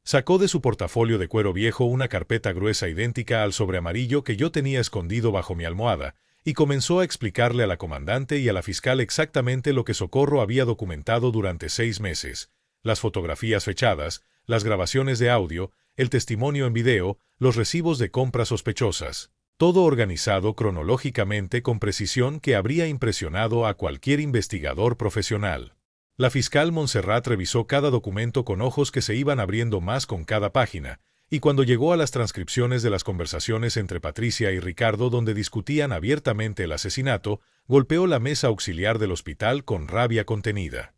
Sacó de su portafolio de cuero viejo una carpeta gruesa idéntica al sobre amarillo que yo tenía escondido bajo mi almohada, y comenzó a explicarle a la comandante y a la fiscal exactamente lo que Socorro había documentado durante 6 meses, las fotografías fechadas, las grabaciones de audio, el testimonio en video, los recibos de compras sospechosas. Todo organizado cronológicamente con precisión que habría impresionado a cualquier investigador profesional. La fiscal Montserrat revisó cada documento con ojos que se iban abriendo más con cada página, y cuando llegó a las transcripciones de las conversaciones entre Patricia y Ricardo donde discutían abiertamente el asesinato, golpeó la mesa auxiliar del hospital con rabia contenida.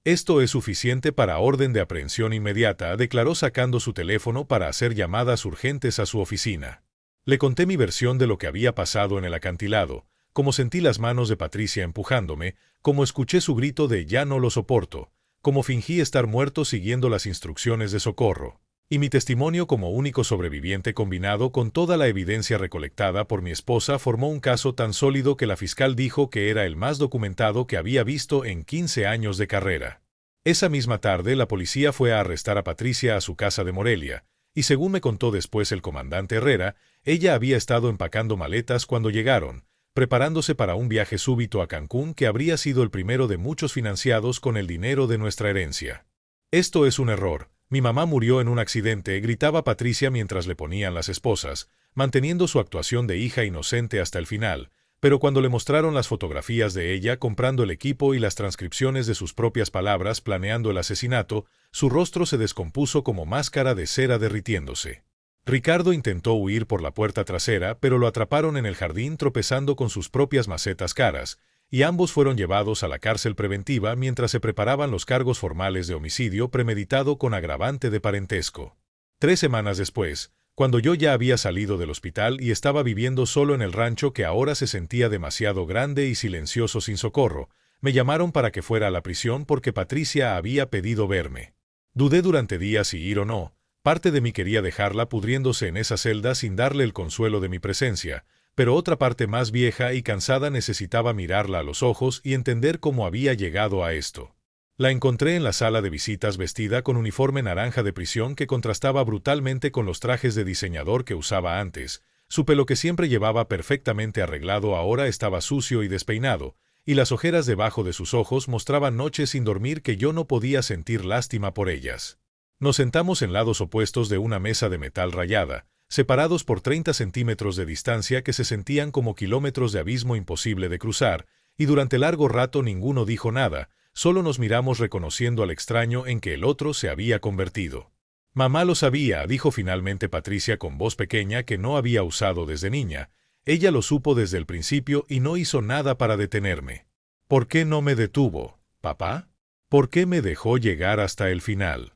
Esto es suficiente para orden de aprehensión inmediata, declaró sacando su teléfono para hacer llamadas urgentes a su oficina. Le conté mi versión de lo que había pasado en el acantilado, cómo sentí las manos de Patricia empujándome, cómo escuché su grito de «ya no lo soporto», cómo fingí estar muerto siguiendo las instrucciones de Socorro, y mi testimonio como único sobreviviente combinado con toda la evidencia recolectada por mi esposa formó un caso tan sólido que la fiscal dijo que era el más documentado que había visto en 15 años de carrera. Esa misma tarde la policía fue a arrestar a Patricia a su casa de Morelia, y según me contó después el comandante Herrera, ella había estado empacando maletas cuando llegaron, preparándose para un viaje súbito a Cancún que habría sido el primero de muchos financiados con el dinero de nuestra herencia. Esto es un error. Mi mamá murió en un accidente, gritaba Patricia mientras le ponían las esposas, manteniendo su actuación de hija inocente hasta el final, pero cuando le mostraron las fotografías de ella comprando el equipo y las transcripciones de sus propias palabras planeando el asesinato, su rostro se descompuso como máscara de cera derritiéndose. Ricardo intentó huir por la puerta trasera, pero lo atraparon en el jardín tropezando con sus propias macetas caras, y ambos fueron llevados a la cárcel preventiva mientras se preparaban los cargos formales de homicidio premeditado con agravante de parentesco. 3 semanas después, cuando yo ya había salido del hospital y estaba viviendo solo en el rancho que ahora se sentía demasiado grande y silencioso sin Socorro, me llamaron para que fuera a la prisión porque Patricia había pedido verme. Dudé durante días si ir o no. Parte de mí quería dejarla pudriéndose en esa celda sin darle el consuelo de mi presencia, pero otra parte más vieja y cansada necesitaba mirarla a los ojos y entender cómo había llegado a esto. La encontré en la sala de visitas vestida con uniforme naranja de prisión que contrastaba brutalmente con los trajes de diseñador que usaba antes. Su pelo que siempre llevaba perfectamente arreglado ahora estaba sucio y despeinado, y las ojeras debajo de sus ojos mostraban noches sin dormir que yo no podía sentir lástima por ellas. Nos sentamos en lados opuestos de una mesa de metal rayada, separados por 30 centímetros de distancia que se sentían como kilómetros de abismo imposible de cruzar, y durante largo rato ninguno dijo nada, solo nos miramos reconociendo al extraño en que el otro se había convertido. Mamá lo sabía, dijo finalmente Patricia con voz pequeña que no había usado desde niña. Ella lo supo desde el principio y no hizo nada para detenerme. ¿Por qué no me detuvo, papá? ¿Por qué me dejó llegar hasta el final?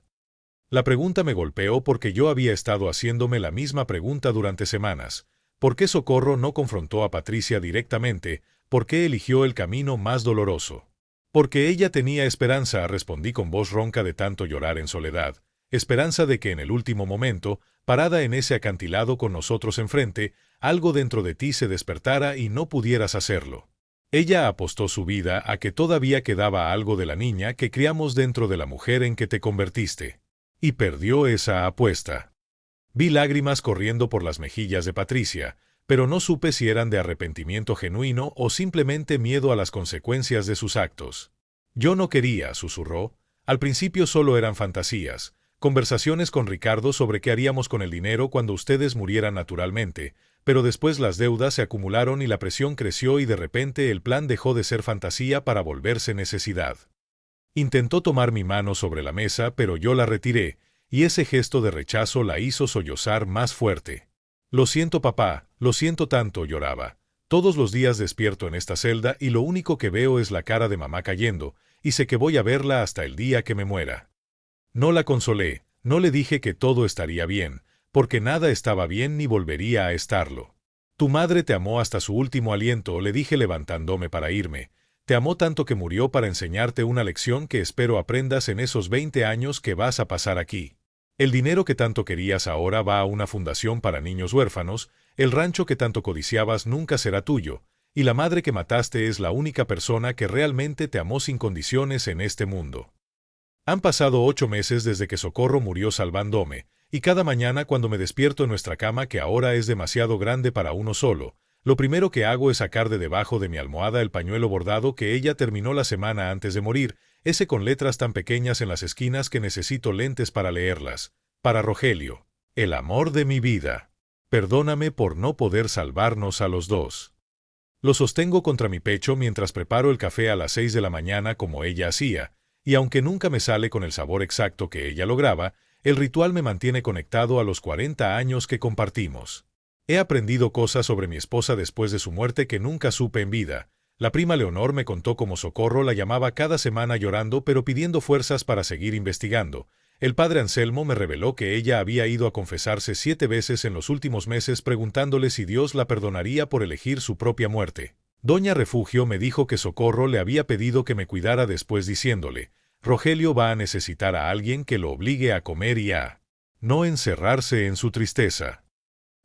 La pregunta me golpeó porque yo había estado haciéndome la misma pregunta durante semanas. ¿Por qué Socorro no confrontó a Patricia directamente? ¿Por qué eligió el camino más doloroso? Porque ella tenía esperanza, respondí con voz ronca de tanto llorar en soledad. Esperanza de que en el último momento, parada en ese acantilado con nosotros enfrente, algo dentro de ti se despertara y no pudieras hacerlo. Ella apostó su vida a que todavía quedaba algo de la niña que criamos dentro de la mujer en que te convertiste. Y perdió esa apuesta. Vi lágrimas corriendo por las mejillas de Patricia, pero no supe si eran de arrepentimiento genuino o simplemente miedo a las consecuencias de sus actos. Yo no quería, susurró. Al principio solo eran fantasías, conversaciones con Ricardo sobre qué haríamos con el dinero cuando ustedes murieran naturalmente, pero después las deudas se acumularon y la presión creció y de repente el plan dejó de ser fantasía para volverse necesidad. Intentó tomar mi mano sobre la mesa, pero yo la retiré, y ese gesto de rechazo la hizo sollozar más fuerte. Lo siento, papá, lo siento tanto, lloraba. Todos los días despierto en esta celda y lo único que veo es la cara de mamá cayendo, y sé que voy a verla hasta el día que me muera. No la consolé, no le dije que todo estaría bien, porque nada estaba bien ni volvería a estarlo. Tu madre te amó hasta su último aliento, le dije levantándome para irme. Te amó tanto que murió para enseñarte una lección que espero aprendas en esos 20 años que vas a pasar aquí. El dinero que tanto querías ahora va a una fundación para niños huérfanos, el rancho que tanto codiciabas nunca será tuyo, y la madre que mataste es la única persona que realmente te amó sin condiciones en este mundo. Han pasado 8 meses desde que Socorro murió salvándome, y cada mañana cuando me despierto en nuestra cama que ahora es demasiado grande para uno solo, lo primero que hago es sacar de debajo de mi almohada el pañuelo bordado que ella terminó la semana antes de morir, ese con letras tan pequeñas en las esquinas que necesito lentes para leerlas. Para Rogelio, el amor de mi vida. Perdóname por no poder salvarnos a los dos. Lo sostengo contra mi pecho mientras preparo el café a las 6 de la mañana como ella hacía, y aunque nunca me sale con el sabor exacto que ella lograba, el ritual me mantiene conectado a los 40 años que compartimos. He aprendido cosas sobre mi esposa después de su muerte que nunca supe en vida. La prima Leonor me contó cómo Socorro la llamaba cada semana llorando pero pidiendo fuerzas para seguir investigando. El padre Anselmo me reveló que ella había ido a confesarse 7 veces en los últimos meses preguntándole si Dios la perdonaría por elegir su propia muerte. Doña Refugio me dijo que Socorro le había pedido que me cuidara después diciéndole, Rogelio va a necesitar a alguien que lo obligue a comer y a no encerrarse en su tristeza.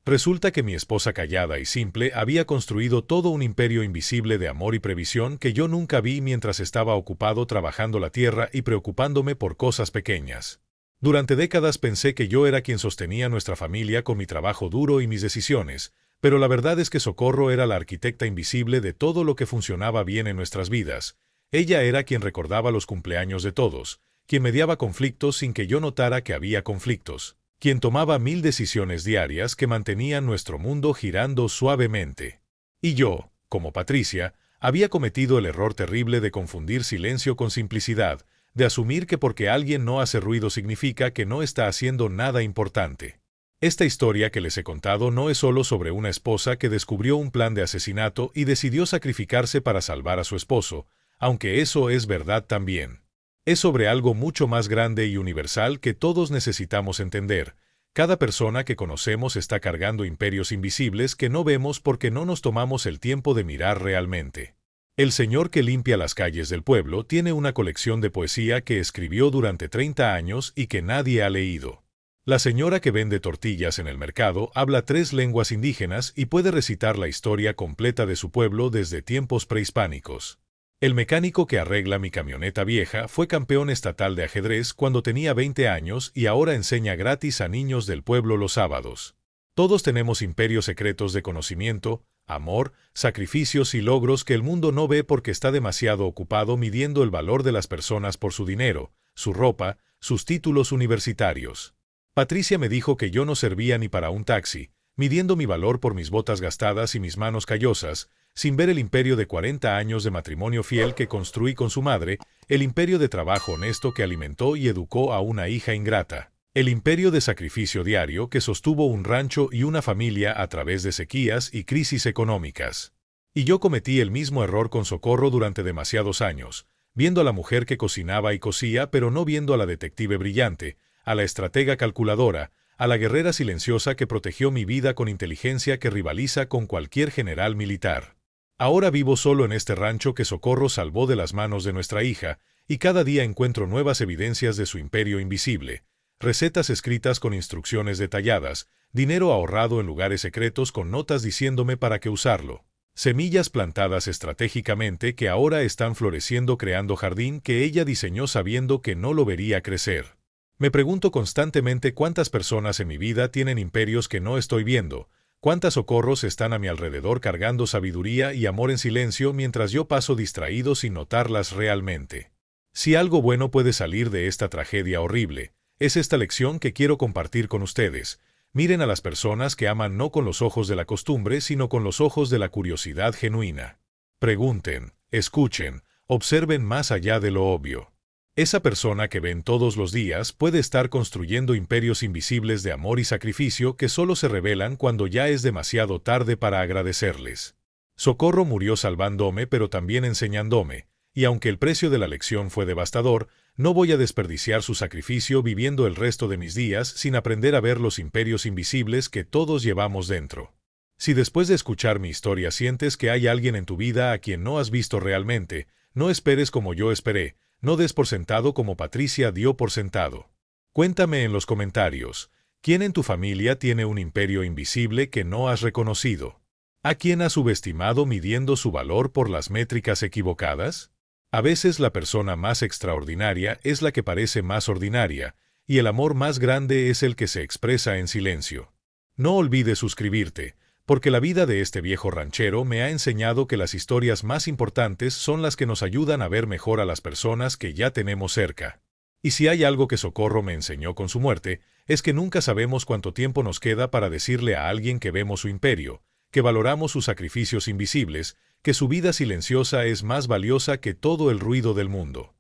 Resulta que mi esposa callada y simple había construido todo un imperio invisible de amor y previsión que yo nunca vi mientras estaba ocupado trabajando la tierra y preocupándome por cosas pequeñas. Durante décadas pensé que yo era quien sostenía nuestra familia con mi trabajo duro y mis decisiones, pero la verdad es que Socorro era la arquitecta invisible de todo lo que funcionaba bien en nuestras vidas. Ella era quien recordaba los cumpleaños de todos, quien mediaba conflictos sin que yo notara que había conflictos, quien tomaba 1000 decisiones diarias que mantenían nuestro mundo girando suavemente. Y yo, como Patricia, había cometido el error terrible de confundir silencio con simplicidad, de asumir que porque alguien no hace ruido significa que no está haciendo nada importante. Esta historia que les he contado no es solo sobre una esposa que descubrió un plan de asesinato y decidió sacrificarse para salvar a su esposo, aunque eso es verdad también. Es sobre algo mucho más grande y universal que todos necesitamos entender. Cada persona que conocemos está cargando imperios invisibles que no vemos porque no nos tomamos el tiempo de mirar realmente. El señor que limpia las calles del pueblo tiene una colección de poesía que escribió durante 30 años y que nadie ha leído. La señora que vende tortillas en el mercado habla 3 lenguas indígenas y puede recitar la historia completa de su pueblo desde tiempos prehispánicos. El mecánico que arregla mi camioneta vieja fue campeón estatal de ajedrez cuando tenía 20 años y ahora enseña gratis a niños del pueblo los sábados. Todos tenemos imperios secretos de conocimiento, amor, sacrificios y logros que el mundo no ve porque está demasiado ocupado midiendo el valor de las personas por su dinero, su ropa, sus títulos universitarios. Patricia me dijo que yo no servía ni para un taxi, midiendo mi valor por mis botas gastadas y mis manos callosas, sin ver el imperio de 40 años de matrimonio fiel que construí con su madre, el imperio de trabajo honesto que alimentó y educó a una hija ingrata, el imperio de sacrificio diario que sostuvo un rancho y una familia a través de sequías y crisis económicas. Y yo cometí el mismo error con Socorro durante demasiados años, viendo a la mujer que cocinaba y cosía pero no viendo a la detective brillante, a la estratega calculadora, a la guerrera silenciosa que protegió mi vida con inteligencia que rivaliza con cualquier general militar. Ahora vivo solo en este rancho que Socorro salvó de las manos de nuestra hija, y cada día encuentro nuevas evidencias de su imperio invisible, recetas escritas con instrucciones detalladas, dinero ahorrado en lugares secretos con notas diciéndome para qué usarlo, semillas plantadas estratégicamente que ahora están floreciendo creando jardín que ella diseñó sabiendo que no lo vería crecer. Me pregunto constantemente cuántas personas en mi vida tienen imperios que no estoy viendo, cuántas Socorros están a mi alrededor cargando sabiduría y amor en silencio mientras yo paso distraído sin notarlas realmente. Si algo bueno puede salir de esta tragedia horrible, es esta lección que quiero compartir con ustedes. Miren a las personas que aman no con los ojos de la costumbre, sino con los ojos de la curiosidad genuina. Pregunten, escuchen, observen más allá de lo obvio. Esa persona que ven todos los días puede estar construyendo imperios invisibles de amor y sacrificio que solo se revelan cuando ya es demasiado tarde para agradecerles. Socorro murió salvándome pero también enseñándome, y aunque el precio de la lección fue devastador, no voy a desperdiciar su sacrificio viviendo el resto de mis días sin aprender a ver los imperios invisibles que todos llevamos dentro. Si después de escuchar mi historia sientes que hay alguien en tu vida a quien no has visto realmente, no esperes como yo esperé. No des por sentado como Patricia dio por sentado. Cuéntame en los comentarios, ¿quién en tu familia tiene un imperio invisible que no has reconocido? ¿A quién has subestimado midiendo su valor por las métricas equivocadas? A veces la persona más extraordinaria es la que parece más ordinaria, y el amor más grande es el que se expresa en silencio. No olvides suscribirte, porque la vida de este viejo ranchero me ha enseñado que las historias más importantes son las que nos ayudan a ver mejor a las personas que ya tenemos cerca. Y si hay algo que Socorro me enseñó con su muerte, es que nunca sabemos cuánto tiempo nos queda para decirle a alguien que vemos su imperio, que valoramos sus sacrificios invisibles, que su vida silenciosa es más valiosa que todo el ruido del mundo.